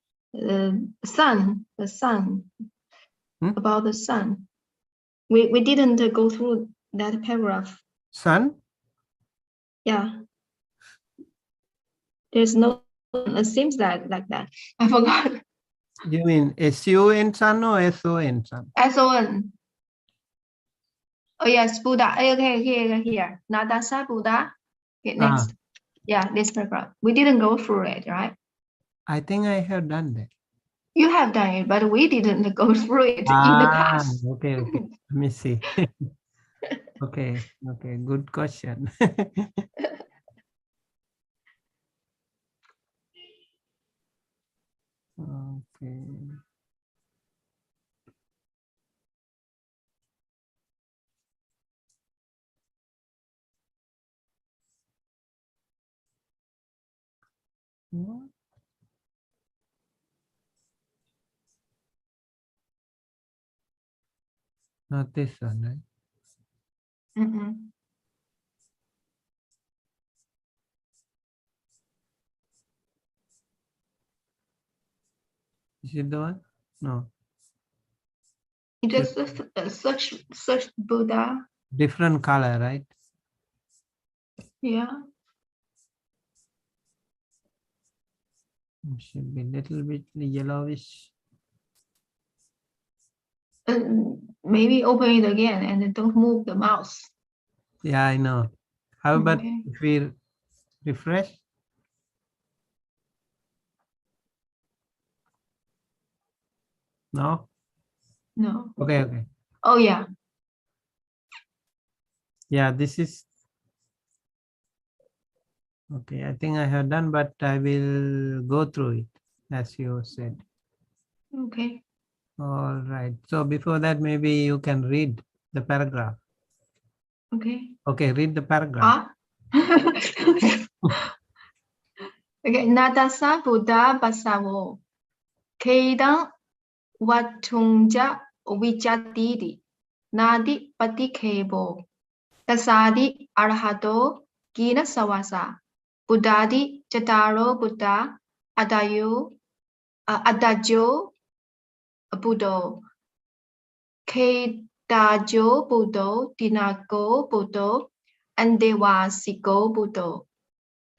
Sun. The sun. About the sun. We didn't go through that paragraph. Sun? Yeah. There's no. It seems like that. I forgot. You mean S-U-N sun or S-O-N sun? S-O-N. Oh yes, Buddha. Okay, here. Nadasa Buddha. Okay, next. Yeah, this paragraph. We didn't go through it, right? I think I have done that. You have done it, but we didn't go through it in the class. Okay. Let me see. Okay, good question. Okay. What? Not this one, right? Is it the one? No. Just search Buddha. Different color, right? Yeah. It should be a little bit yellowish. Maybe open it again and don't move the mouse. Yeah, I know. How about if we refresh? No? No. Okay. Oh yeah. Yeah, this is okay. I think I have done, but I will go through it as you said. Okay. All right. So before that, maybe you can read the paragraph. Okay. Okay, read the paragraph. Okay. Nadasa Buddha Basavo. Kedang Watungja Vijatidi. Nadi Patikebo. Tasadi Arhato Gina Sawasa. Buddhadi Chataro Buddha Adagio Buddha, Kedajo Buddha, Dinago Buddha, and Devasiko Buddha,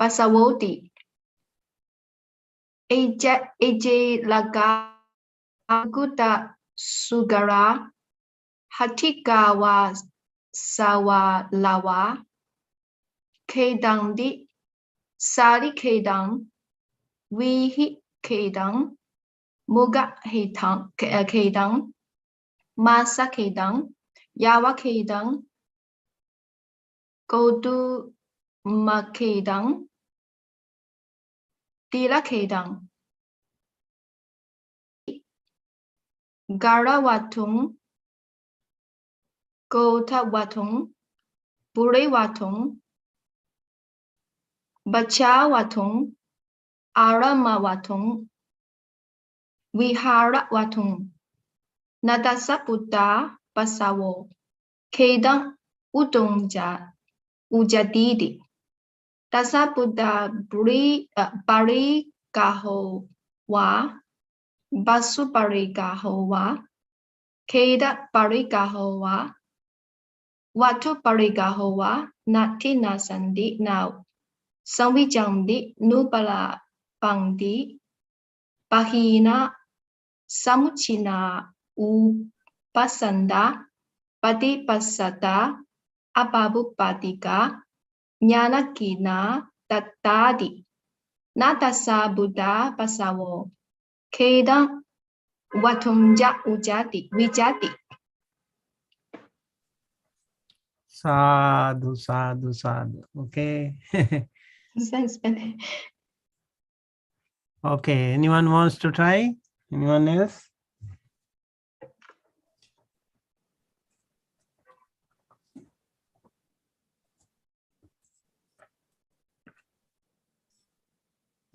Pasawoti, Eje Laga Gutta Sugara, Hatikawa Sawalawa, Kedandi, Sari Kedang, Vihi Kedang, Muga Kedang, Masa Kedang, Yawa Kedang, Godu Makedang, Tila Kedang, Garawatung, Gota Watung, Bure Watung, Bacha Watung, Arama Watung, Vihara Watung, Nadasa Buddha Basawo, Kedang Udongja Ujadidi, Dasa Buddha Bari Gaho Wa, Basu Bari Gaho Wa, Keda Bari Gaho Wa, Watu Bari Gaho Wa, Nati Nasandi Now, Sanwijamdi Nubala Bangdi, Bahina Samuchina Upasanda, Patipasata, Ababupadika, Jnanakina Tattadi, Natasa Buddha Pasawo, Kedang Watumja Ujati, Vijati. Sadhu, sadhu, sadhu. Okay. Okay. Anyone wants to try? Anyone else?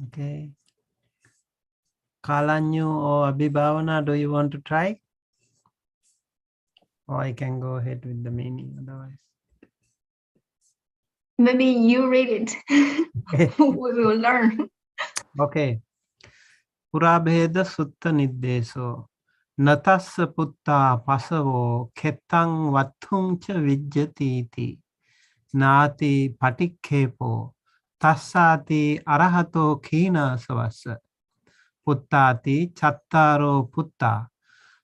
Okay. Kalanyu or Abhibhavana, do you want to try? Or I can go ahead with the meaning otherwise. Maybe you read it. We will learn. Okay. Purabheda Sutta Niddeso. Natassa Putta Pasavo Ketang Vatung Cha Vijjati iti. Nati Patikhepo. Tassati Arahato Khina Savasa. Puttati Chattaro Putta.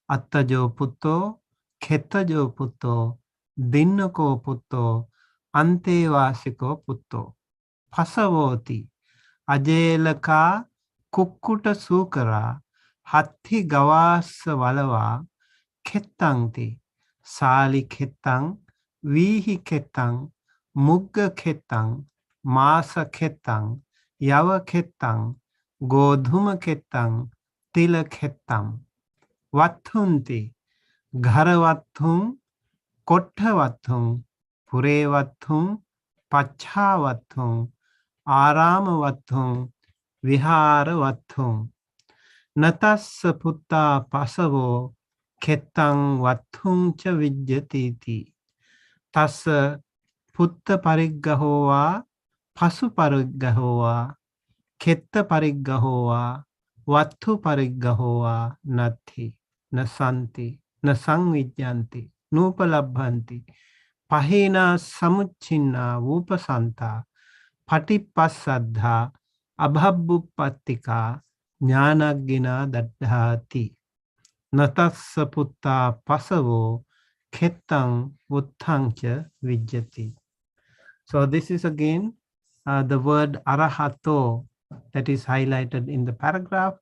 Attajo Putto. Khetajo Putto. Dinnako Putto. Antevasiko Putto. Pasavoti. Ajelaka Kukkuta Sukara Hatti Gavasa Valava Kettangti Sali Kettang Vihi Kettang Mugga Kettang Masa Kettang Yava Kettang Godhuma Kettang Tila Kettang Vathunti Gharavathung Kottavathung Purevvathung Pachavathung Aramavathung Viharavathung Natassa Putta Pasavo Kettang Vathung Cha Vijjatiti Tassa Putta Pariggahowa Pasu Pariggahowa Ketta Pariggahowa Vattu Pariggahowa Nati Nasanti Nasangvijyanti Nupalabhanti Pahina Samuchinna Upasanta Patipasaddha Abhabbupatika Jnanagina Daddhati Natassa Putta Pasavo Kettang Uttangcha Vijjati. So this is again the word Arahato that is highlighted in the paragraph,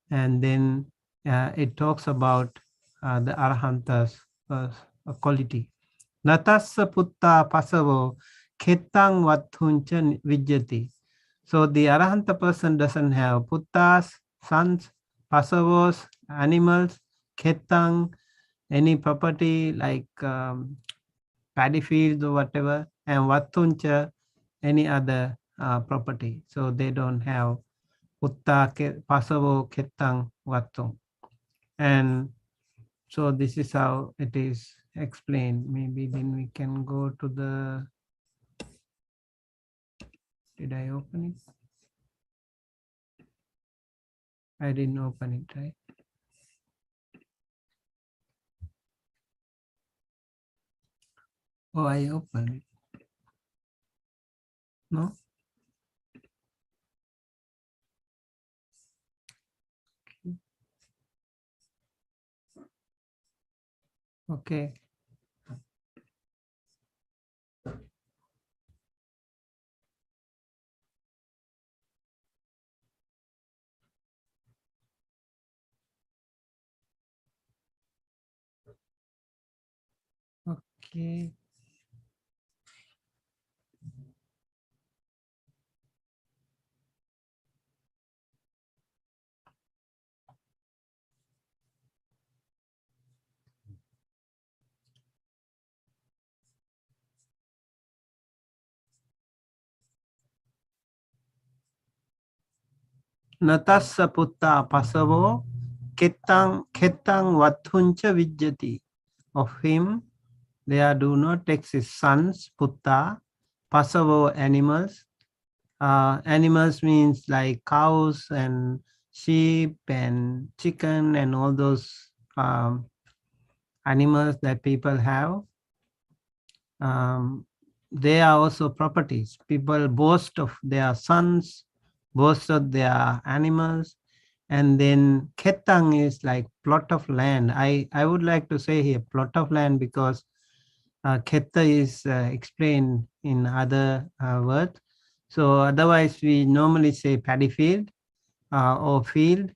and then it talks about the Arahanta's quality. Natassa Putta Pasavo Kettang Vathuncha Vijjati. So the Arahanta person doesn't have Puttas, sons, Pasavos, animals, Kettang, any property like paddy fields or whatever, and Vathuncha, any other property. So they don't have Putta, Pasavo, Kettang, Vathung. And so this is how it is explained. Maybe then we can go to the, did I open it? I didn't open it, right? Oh, I opened it. No? Okay. Okay. Natassa putta pasavo ketang vatuncha vijjati. Of him there do not exist sons, putta, pasavo animals. Animals means like cows and sheep and chicken and all those animals that people have. They are also properties. People boast of their sons, boast of their animals. And then ketang is like plot of land. I would like to say here plot of land because khetta is explained in other words. So otherwise we normally say paddy field or field.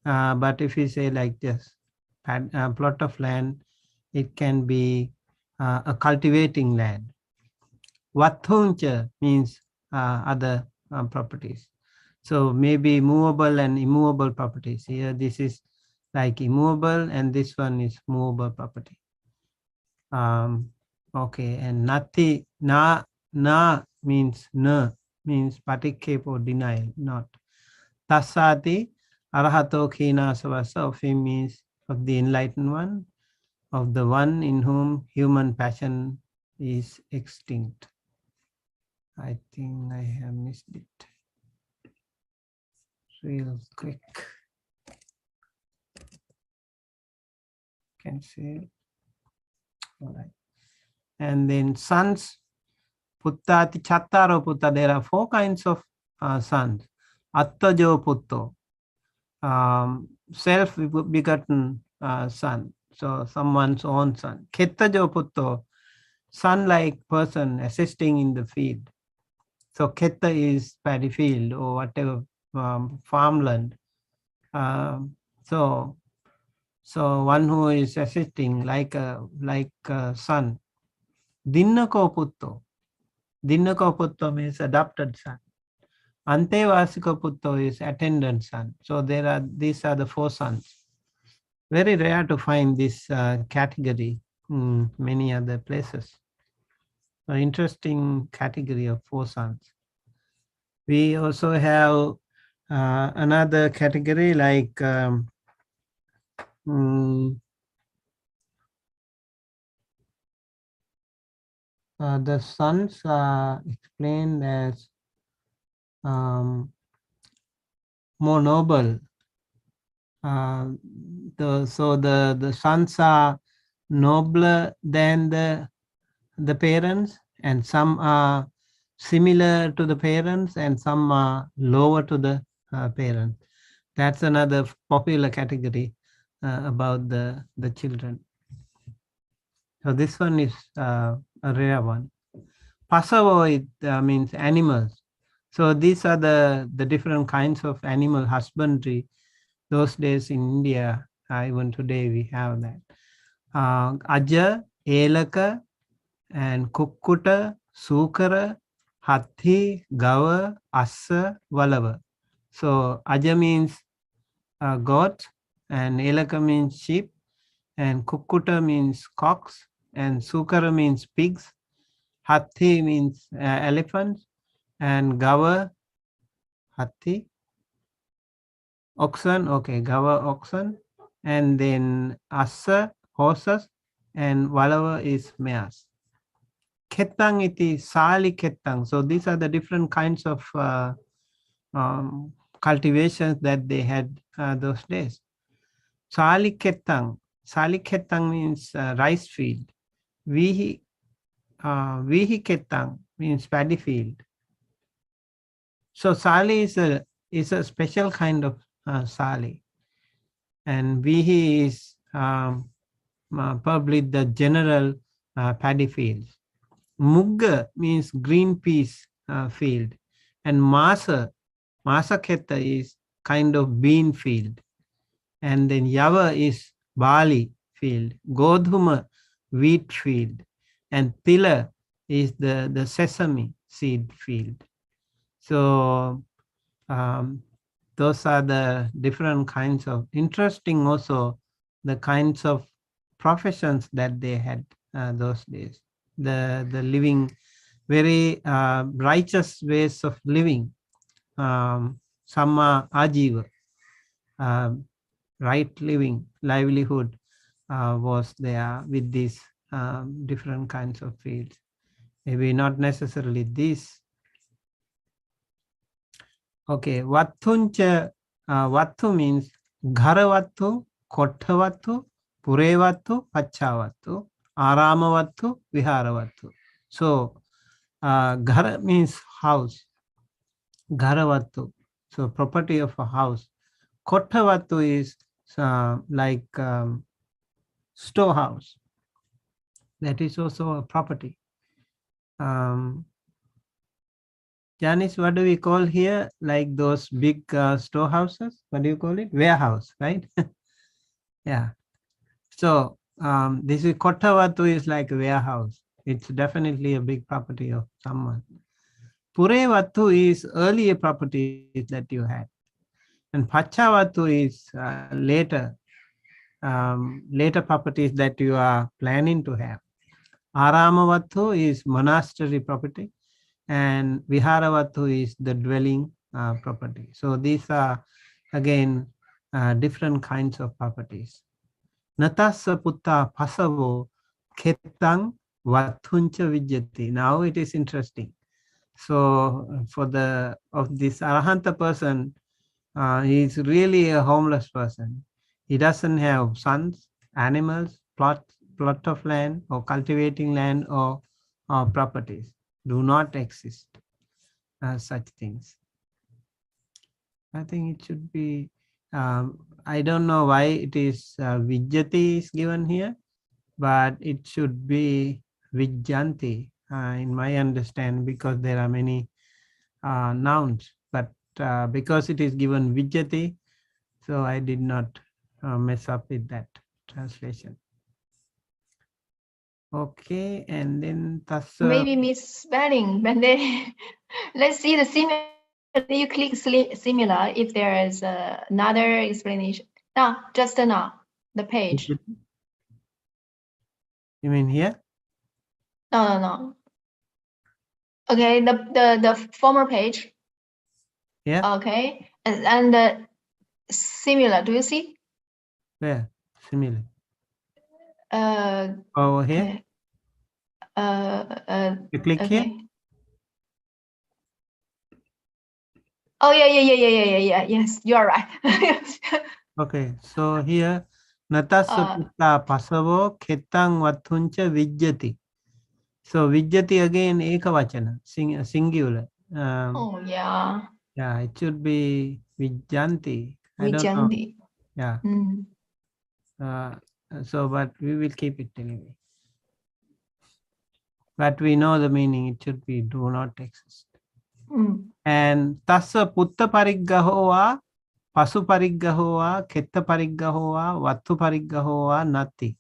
But if we say like this, plot of land, it can be a cultivating land. Vathuncha means other properties. So maybe movable and immovable properties. Here this is like immovable and this one is movable property. Okay, and nati, na means na, means patikep or denial, not. Tasati arahato khina savasa, of him means of the enlightened one, of the one in whom human passion is extinct. I think I have missed it. Real quick. Can say. All right. And then sons, puttati chattaro putta. There are 4 kinds of sons. Attajo putto, self-begotten son. So someone's own son. Kettajo putto, son-like person assisting in the field. So ketta is paddy field or whatever, farmland. So one who is assisting like a son. Dinnako putto. Dinnako putto means adopted son. Antevasiko putto is attendant son. So these are the 4 sons. Very rare to find this category in many other places. An interesting category of 4 sons. We also have another category like the sons are explained as more noble. So the sons are nobler than the parents, and some are similar to the parents, and some are lower to the parents. That's another popular category about the children. So this one is a rare one. Pasavo, it means animals. So these are the different kinds of animal husbandry. Those days in India, even today we have that. Aja, Elaka, and Kukkuta, Sukara, Hathi, Gava, Assa, Valava. So Aja means goat, and Elaka means sheep, and Kukkuta means cocks, and Sukara means pigs, Hathi means elephants, and Gava, Hathi, oxen, okay, Gava, oxen, and then Assa, horses, and Valava is mares. Ketang iti sali ketang. So these are the different kinds of cultivations that they had those days. Sali ketang. Sali ketang means rice field. We Vihiketang means paddy field. So sali is a special kind of sali, and Vihi is probably the general paddy fields. Mugga means green peas field, and Masaketa is kind of bean field, and then Yava is barley field, Godhuma wheat field, and Tila is the sesame seed field. So those are the different kinds of, interesting also, the kinds of professions that they had those days. The living, very righteous ways of living, Samma Ajiva, right living, livelihood was there with these different kinds of fields. Maybe not necessarily this. Okay, Vathuncha, Vathu means Gharavathu, Kottavathu, Purevathu, Pachavathu, Aramavathu, Viharavathu. So, Ghara means house, Gharavathu, so property of a house. Kottavathu is like storehouse. That is also a property. Janice, what do we call here? Like those big storehouses? What do you call it? Warehouse, right? Yeah. So this is Kottavatu is like a warehouse. It's definitely a big property of someone. Purevatu is earlier properties that you had. And Pachavatu is later properties that you are planning to have. Aramavatu is monastery property, and Viharavatu is the dwelling property. So these are again different kinds of properties. Natasa putta pasavo ketang vathuncha vijjati. Now it is interesting. So for this Arahanta person, he is really a homeless person. He doesn't have sons, animals, plot of land, or cultivating land, or properties. Do not exist such things. I think it should be, I don't know why it is Vijjati is given here, but it should be Vijjanti in my understanding, because there are many nouns, but because it is given Vijjati, so I did not mess up with that translation. Okay, and then Tassa. Maybe misspelling, but then let's see the similar. You click similar if there is another explanation. No, just now, the page. You mean here? No. Okay, the former page. Yeah. Okay, and the similar. Do you see? Where? Similar. Over here. Okay. You click okay. here. Oh yeah. Yes, you are right. Okay, so here Natasa putta pasavo ketang vathuncha vijjati. So vijjati again ekavachana, singular. Oh yeah. Yeah, it should be vijjanti. I don't know. Vijjanti. Yeah. So, but we will keep it anyway. But we know the meaning. It should be do not exist. And tassa putta pariggahoa, pasu pariggahoa, ketta pariggahoa, vattu pariggahoa, nati.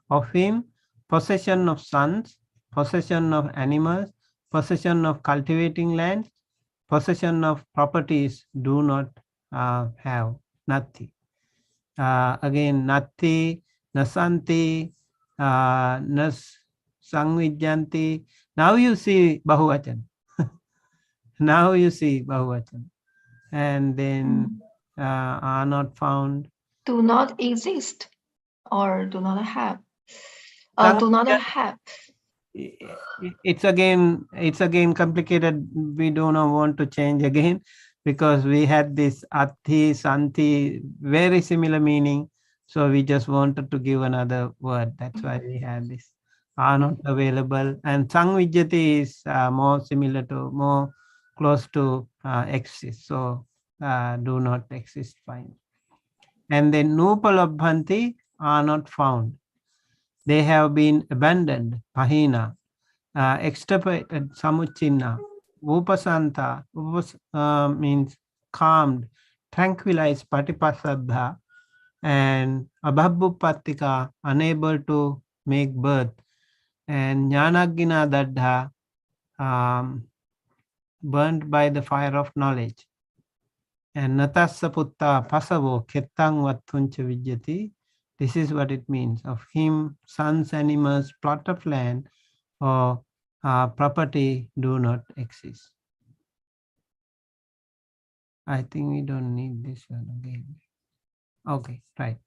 Of him, possession of sons, possession of animals, possession of cultivating land, possession of properties do not have, nati. Again, nati, nasanti, nas sangvijjanti. Now you see Bahuvachan. Now you see Bahuvachan. And then are not found. Do not exist or do not have. Do not have. It's again complicated. We do not want to change again, because we had this ati, santi, very similar meaning. So we just wanted to give another word. That's why we had this are not available. And Sangvijjati is more similar to, more close to exist. So do not exist, fine. And then Nupalabhanti are not found. They have been abandoned, Pahina, extirpated, Samuchinna, Upasanta, means calmed, tranquilized, Patipasaddha, and Abhabhupatika, unable to make birth, and Jnanagina Daddha, burnt by the fire of knowledge. And Natassa Putta Pasavo Kettang Vatuncha Vijjati. This is what it means. Of him, sons, animals, plot of land, or property do not exist. I think we don't need this one again. Okay, right.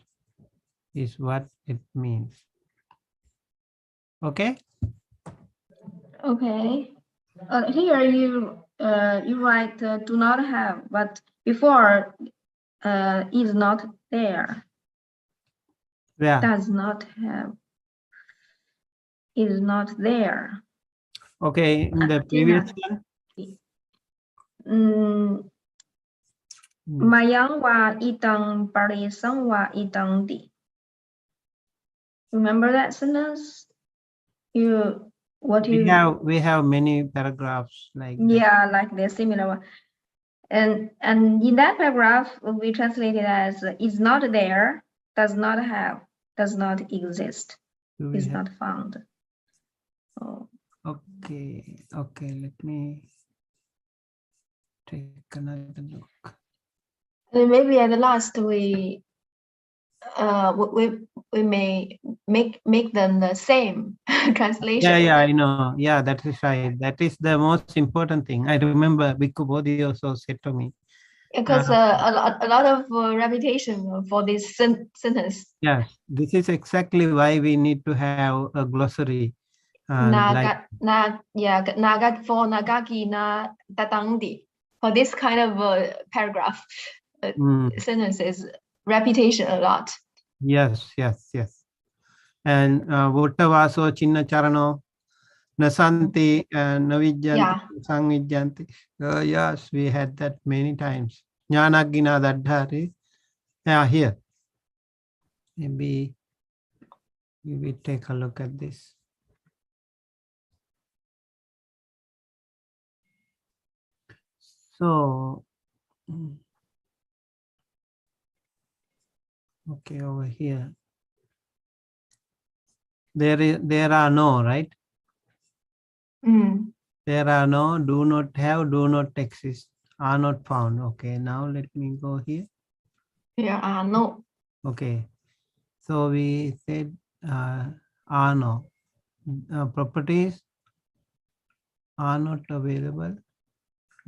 Is what it means. Okay. Okay. Here you write do not have, but before is not there. Yeah. Does not have. Is not there. Okay. In the previous one. Mayang wa itang parisang wa itang di. Remember that sentence? We have many paragraphs like yeah, like the similar one. And in that paragraph, we translate it as is not there, does not have, does not exist, is not found. Oh. Okay, let me take another look. And maybe at the last we may make them the same translation. Yeah, I know. Yeah, that is right. That is the most important thing. I remember Bhikkhu Bodhi also said to me. Because a lot of reputation for this sentence. Yes, this is exactly why we need to have a glossary. Naga for Nagaki na Tatangdi. For this kind of paragraph, sentences, reputation a lot. Yes. And Vottavaso Chinna Charano Nasanti Navijjanti Sangvijjanti. Yes, we had that many times. Jnanagina Daddhari. Yeah, here. Maybe we will take a look at this. So, okay, over here. There are no, right? There are no, do not have, do not exist, are not found. Okay, now let me go here. There are no. Okay, so we said are no. Properties are not available,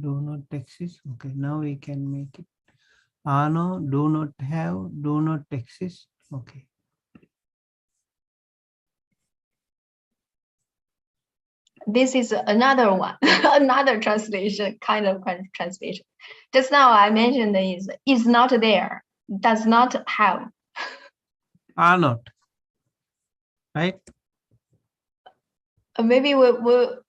do not exist. Okay, now we can make it. Are no, do not have, do not exist. Okay. This is another one, another translation, kind of translation. Just now I mentioned is not there, does not have. Are not, right? Maybe we will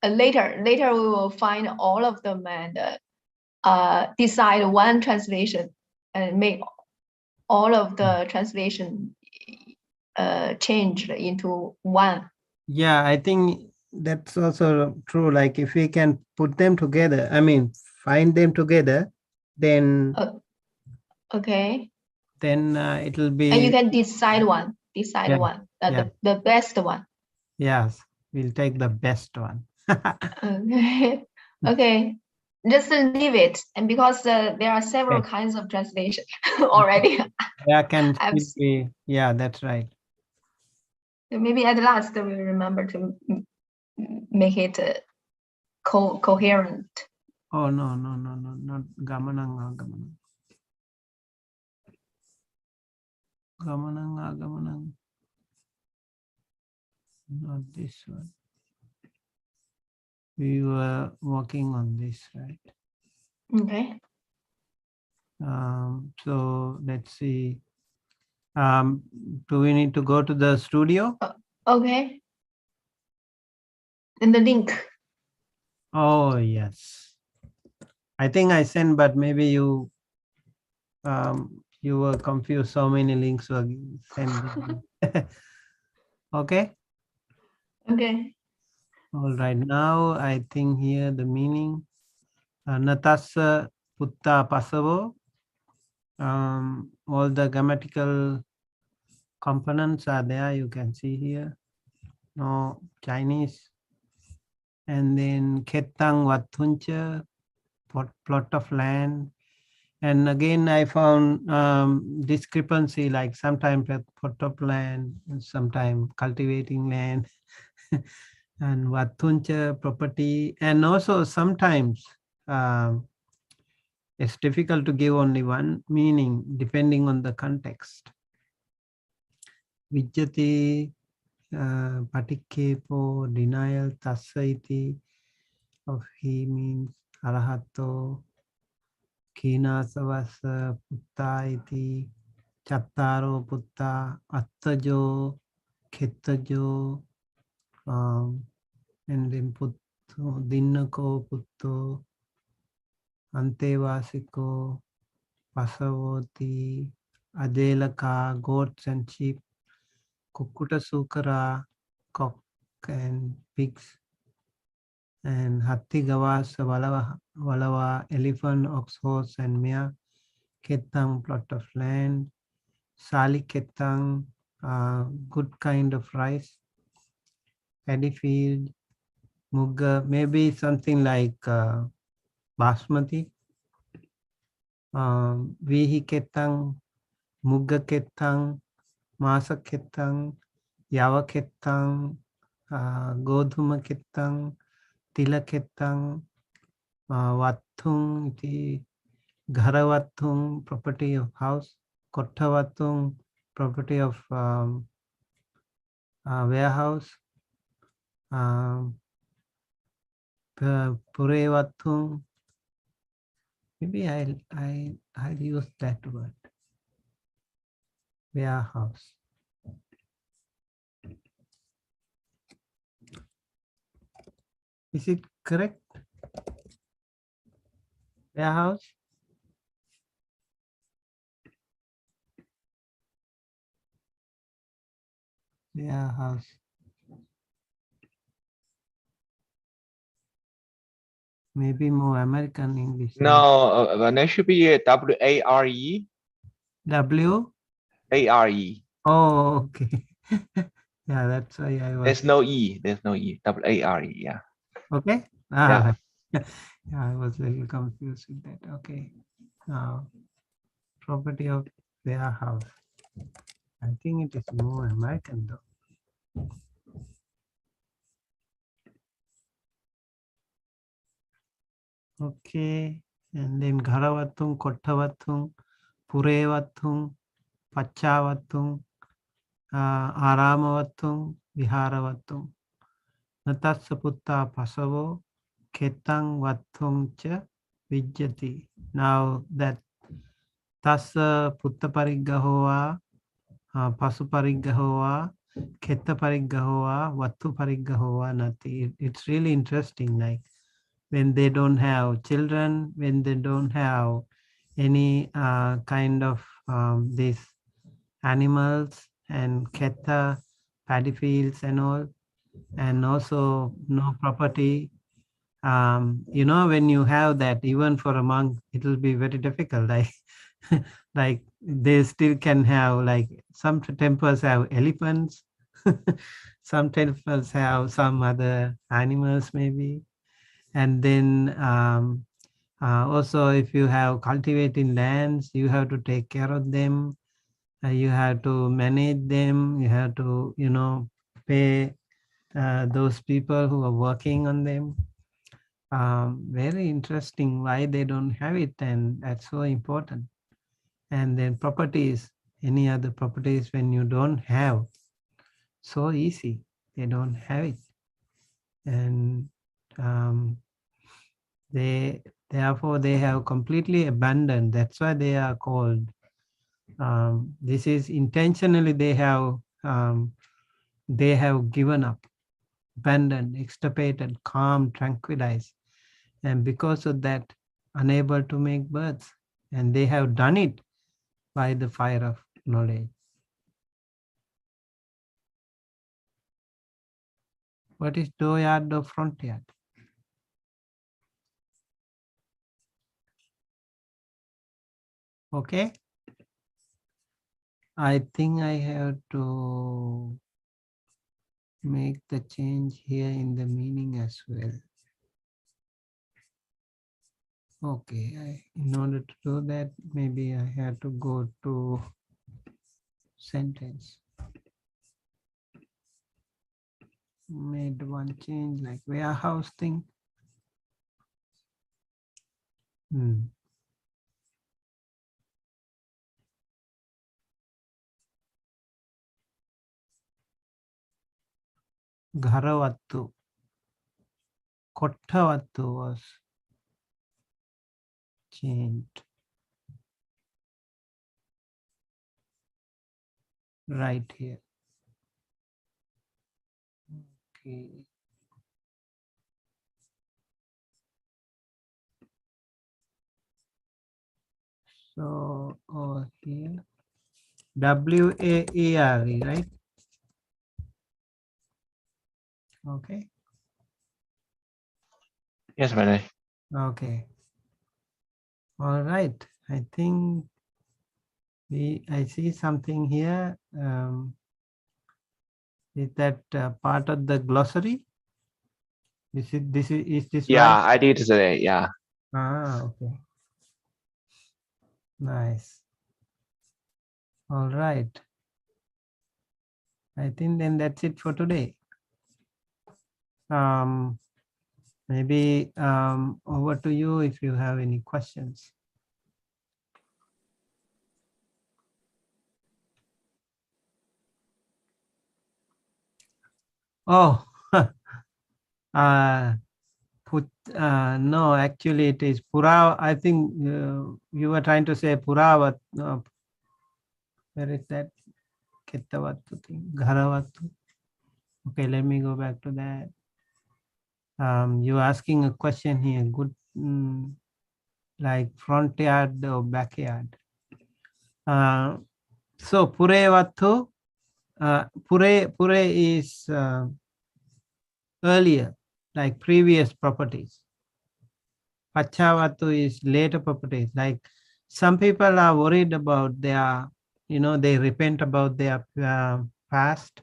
later we will find all of them and decide one translation and make all of the translation changed into one. Yeah, I think that's also true. Like if we can put them together, I mean, find them together, then okay. Then it will be. And you can decide one. The best one. Yes, we'll take the best one. Okay. Okay. Just leave it, and because there are several kinds of translation already. Yeah, be. Yeah, that's right. Maybe at last we remember to make it coherent. Oh no, not gamanang agamanang. Gamanang agamanang. Not this one. We were working on this, right? Okay. So let's see. Do we need to go to the studio? Okay. And the link. Oh, yes. I think I sent, but maybe you you were confused. So many links were sent. Okay. Okay. All right. Now I think here the meaning. Natasa putta pasavo. All the grammatical components are there. You can see here. No Chinese. And then ketang watuncha, plot of land. And again, I found discrepancy, like sometimes plot of land, and sometimes cultivating land, and watuncha property. And also sometimes it's difficult to give only one meaning depending on the context. Vijjati, patikepo, denial, tasaiti of he means arahato, kinasavasa putta iti, chattaro putta, attajo, khettajo, and then putto, dinnako putto, antevasiko, pasavoti, adelaka, goats and sheep, kukkuta sukara, cock and pigs, and hatti gavasa, valava, elephant, ox, horse, and mare, ketang, plot of land, sali ketang, good kind of rice, paddy field, mugga, maybe something like basmati, vihi ketang, mugga ketang, masa ketang, yava ketang, godhuma ketang, tila ketang, vathung, ghara vathung, property of house, kottha vathung, property of warehouse, pure vathung. Maybe I'll use that word, warehouse. Is it correct? Warehouse? Warehouse. Maybe more American English. No, there should be a W-A-R-E. W? A-R-E. Oh, okay. Yeah, that's why I was. There's no E. There's no E. W-A-R-E. Yeah. Okay. Yeah. Yeah, I was a little confused with that. Okay. Now, property of warehouse. I think it is more American though. Okay. And then Gharavathung, Kottavathung, Purevathung, Pachavathung, Aramavathung, Viharavathung. Natasya putta pasavo, Ketang vathung cha vijjati. Now that Tassa putta pariggahoa, pasu pariggahoa, khetta pariggahoa, vattu pariggahoa nati. It's really interesting, like when they don't have children, when they don't have any kind of these animals and khetta, paddy fields and all, and also no property. You know, when you have that, even for a monk, it will be very difficult. Like, like they still can have, like some temples have elephants, some temples have some other animals maybe. And then also if you have cultivating lands, you have to take care of them. You have to manage them. You have to, you know, pay those people who are working on them. Very interesting why they don't have it, and that's so important. And then properties, any other properties when you don't have, so easy, they don't have it. And therefore they have completely abandoned. That's why they are called This is intentionally they have given up, abandoned, extirpated, calm, tranquilized, and because of that, unable to make births, and they have done it by the fire of knowledge. What is dooryard or front yard? Okay. I think I have to make the change here in the meaning as well. Okay, in order to do that, maybe I have to go to sentence. Made one change like warehouse thing. Gharavattu. Kottavattu was changed. Right here. Okay. So over here, WAERE, right? Okay. Yes, Maharaj. Okay. All right. I think I see something here. Is that part of the glossary? Is this Yeah, right? I did today. Yeah. Ah, okay. Nice. All right. I think then that's it for today. Maybe over to you if you have any questions. Oh, no, actually it is Pura. I think you were trying to say Puravat. Where is that? Kettavattu thing? Gharavattu. Okay, let me go back to that. You're asking a question here. Good, like front yard or backyard. So Purevattu. Pure is earlier, like previous properties. Pachavatu is later properties. Like some people are worried about their, they repent about their past,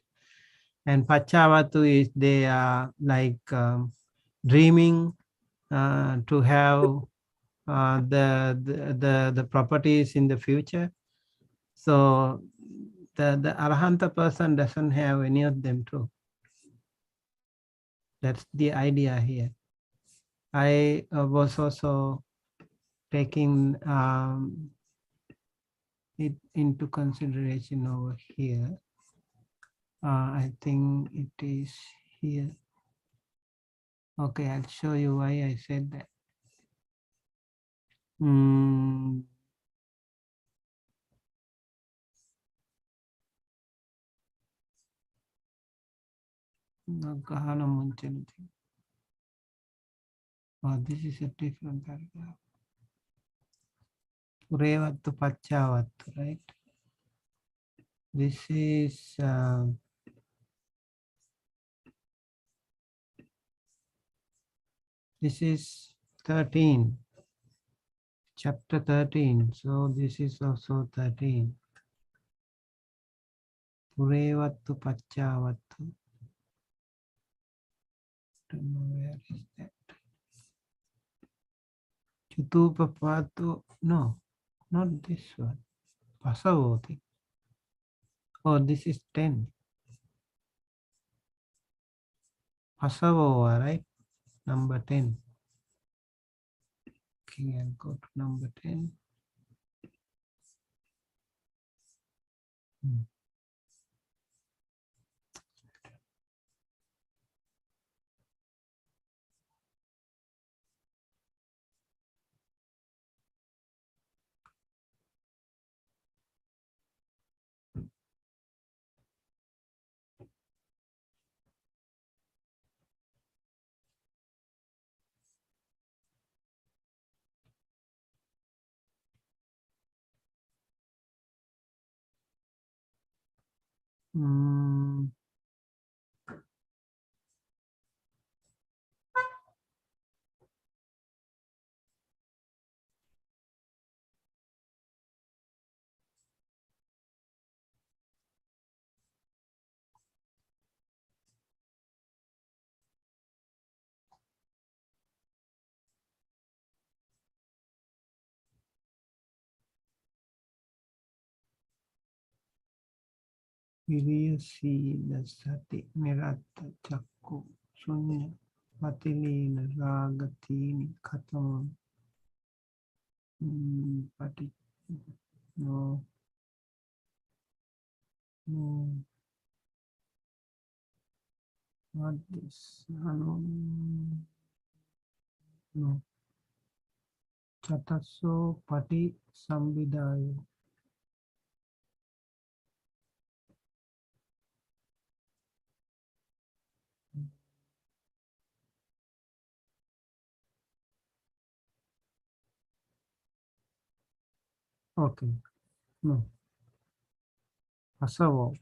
and Pachavatu is they are like dreaming to have the properties in the future. So the Arahanta person doesn't have any of them too. That's the idea here. I was also taking it into consideration over here. I think it is here. Okay, I'll show you why I said that. Oh, this is a different paragraph. Purevattu Pachavattu, right? This is this is 13, chapter 13. So this is also 13. Purevattu Pachavattu. Don't know where is that. Chutupapatu, no, not this one. Pasavoti. Oh, this is 10. Pasavova, right? Number 10. Okay, I'll go to number 10. Mm, Viriya Sila Sati Nirata Chakku Sunya Patilina Ragatini Katam Pati no no not this no Chataso Pati Sambidayo. Okay, no. Asavo.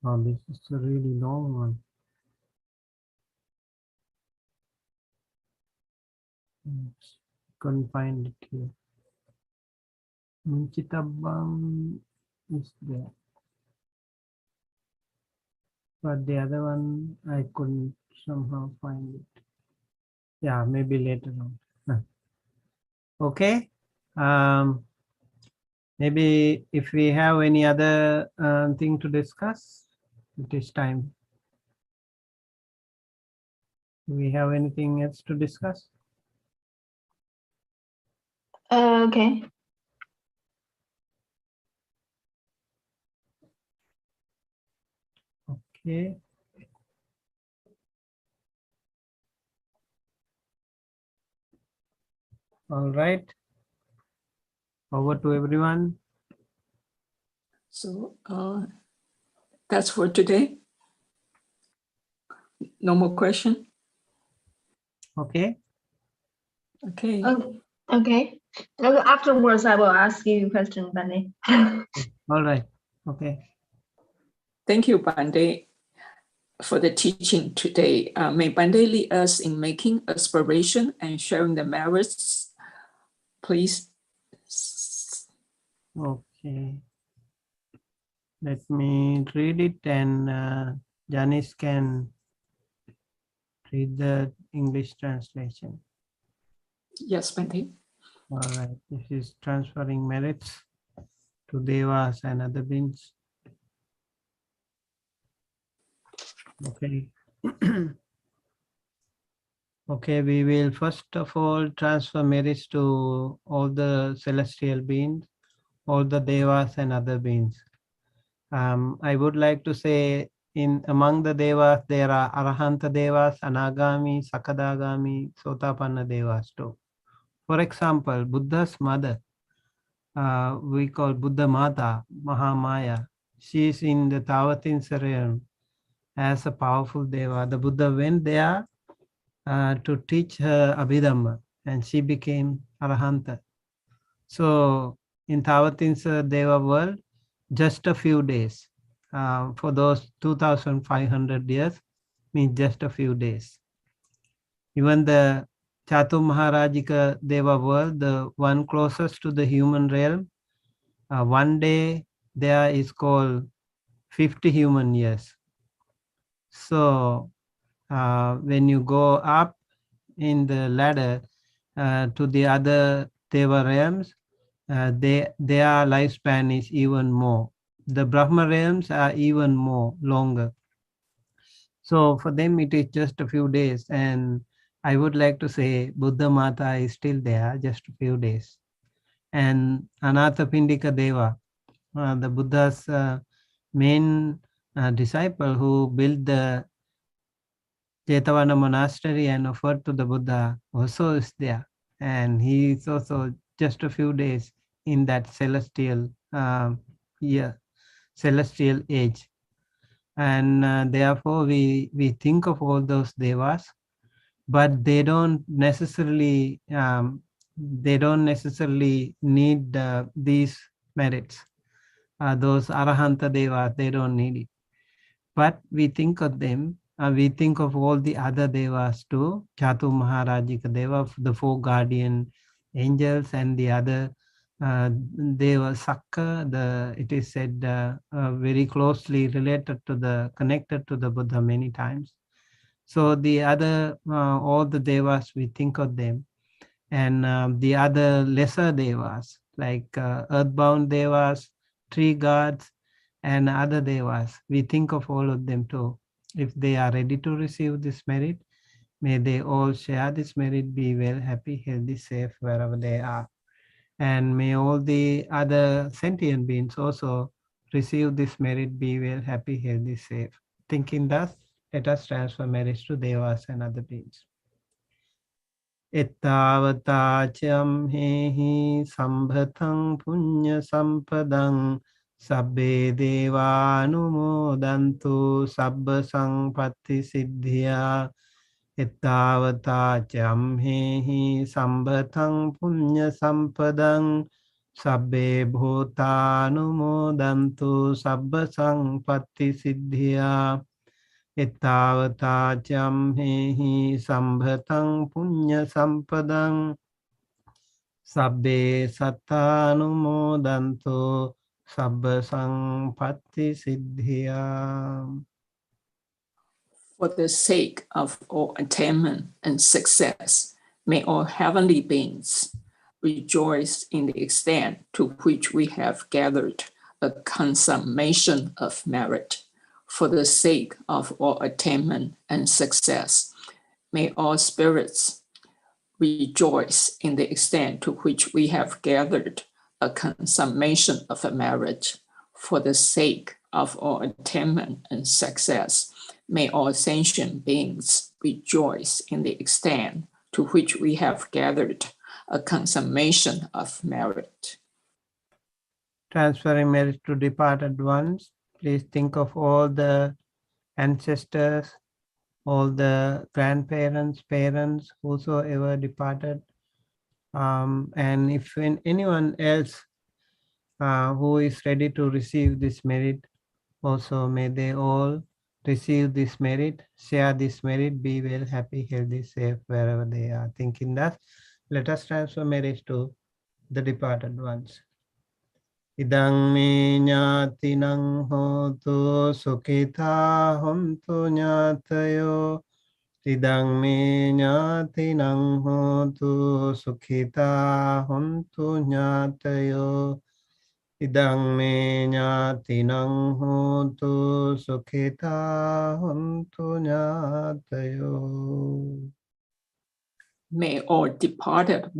Oh, this is a really long one. Couldn't find it here. Munchitabam is there. But the other one, I couldn't somehow find it. Yeah, maybe later on. Okay. Maybe if we have any other thing to discuss, it is time. Do we have anything else to discuss? Okay. Okay. All right. Over to everyone. So that's for today. No more question. Okay. Okay. Okay. Afterwards, I will ask you a question, Bunny. All right. Okay. Thank you, Bande, for the teaching today. May Bande lead us in making aspiration and sharing the merits, please. Okay. Let me read it, and Janice can read the English translation. Yes, Bande. All right. This is transferring merits to devas and other beings. Okay. Okay, we will first of all transfer merits to all the celestial beings, all the devas and other beings. I would like to say among the devas, there are Arahanta devas, Anagami, Sakadagami, Sotapanna devas too. For example, Buddha's mother, we call Buddha Mata, Mahamaya. She is in the Tavatinsa realm as a powerful deva. The Buddha went there to teach her Abhidhamma, and she became Arahanta. So in Tavatinsa Deva world, just a few days. For those 2,500 years, means just a few days. Even the Chatu Maharajika Deva world, the one closest to the human realm, one day there is called 50 human years. So when you go up in the ladder to the other Deva realms, their lifespan is even more. The Brahma realms are even more longer. So for them, it is just a few days. And I would like to say Buddha Mata is still there, just a few days. And Anathapindika Deva, the Buddha's main disciple who built the Jetavana monastery and offered to the Buddha, also is there. And he is also just a few days in that celestial celestial age. And therefore we think of all those devas, but they don't necessarily they don't necessarily need these merits. Those Arahanta Devas, they don't need it. But we think of them, we think of all the other Devas too, Chatu Maharajika Deva, the 4 guardian angels, and the other Deva Sakka, it is said very closely related to connected to the Buddha many times. So the other, all the Devas, we think of them. And the other lesser Devas, like earthbound Devas, tree gods, and other Devas, we think of all of them too. If they are ready to receive this merit, may they all share this merit, be well, happy, healthy, safe, wherever they are. And may all the other sentient beings also receive this merit, be well, happy, healthy, safe. Thinking thus, let us transfer merits to Devas and other beings. Ittavata hehi sambhatang punya sampadang sabbe deva anumodantu sabba sangpatti siddhya. Ittavata hehi sambhatang punya sampadang sabbe bhuta anumodantu sabba sangpatti siddhya. Ittavata hehi sambhatang punya sampadang sabbe sattanumodanto sabba sangpatti siddhya. For the sake of all attainment and success, may all heavenly beings rejoice in the extent to which we have gathered a consummation of merit. For the sake of all attainment and success, may all spirits rejoice in the extent to which we have gathered a consummation of a merit. For the sake of all attainment and success, may all sentient beings rejoice in the extent to which we have gathered a consummation of merit. Transferring merit to departed ones, please think of all the ancestors, all the grandparents, parents, whosoever departed. And if anyone else who is ready to receive this merit, also may they all receive this merit, share this merit, be well, happy, healthy, safe, wherever they are. Thinking that, let us transfer merit to the departed ones. Idang me ñātinang hotu sukhita hontu ñātayo. Idang me ñātinang hotu sukhita hontu ñātayo. Idang me ñātinang hotu sukhita hontu ñātayo. May all departed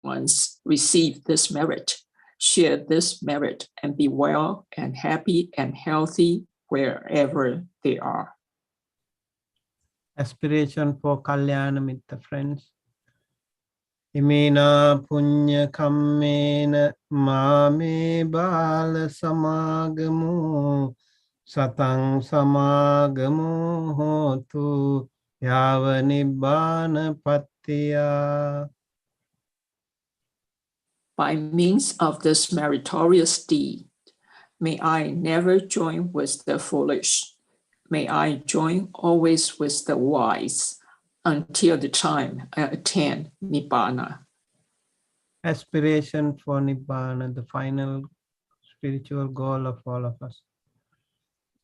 ones receive this merit, share this merit, and be well and happy and healthy wherever they are. Aspiration for Kalyana Mitta friends. Imena punya kammena mame bala samagamu satang samagamu hotu yava nibbana pattiya. By means of this meritorious deed, may I never join with the foolish. May I join always with the wise until the time I attain Nibbana. Aspiration for Nibbana, the final spiritual goal of all of us.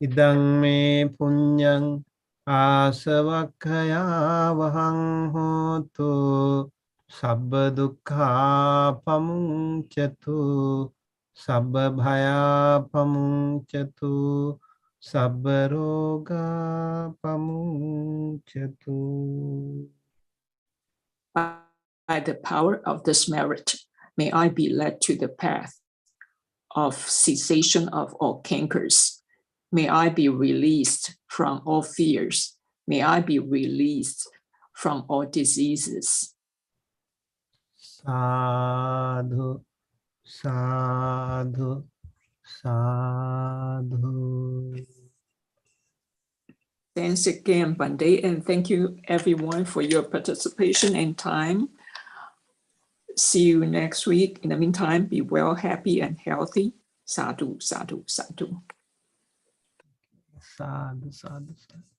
Idang me punyang asavakkaya vahang hotu sabba dukkha pamuncatu sabba bhaya pamuncatu sabba roga pamuncatu. By the power of this merit, may I be led to the path of cessation of all cankers. May I be released from all fears. May I be released from all diseases. Sadhu, sadhu, sadhu. Thanks again, Bande, and thank you everyone for your participation and time. See you next week. In the meantime, be well, happy, and healthy. Sadhu, sadhu, sadhu. Sadhu, sadhu, sadhu.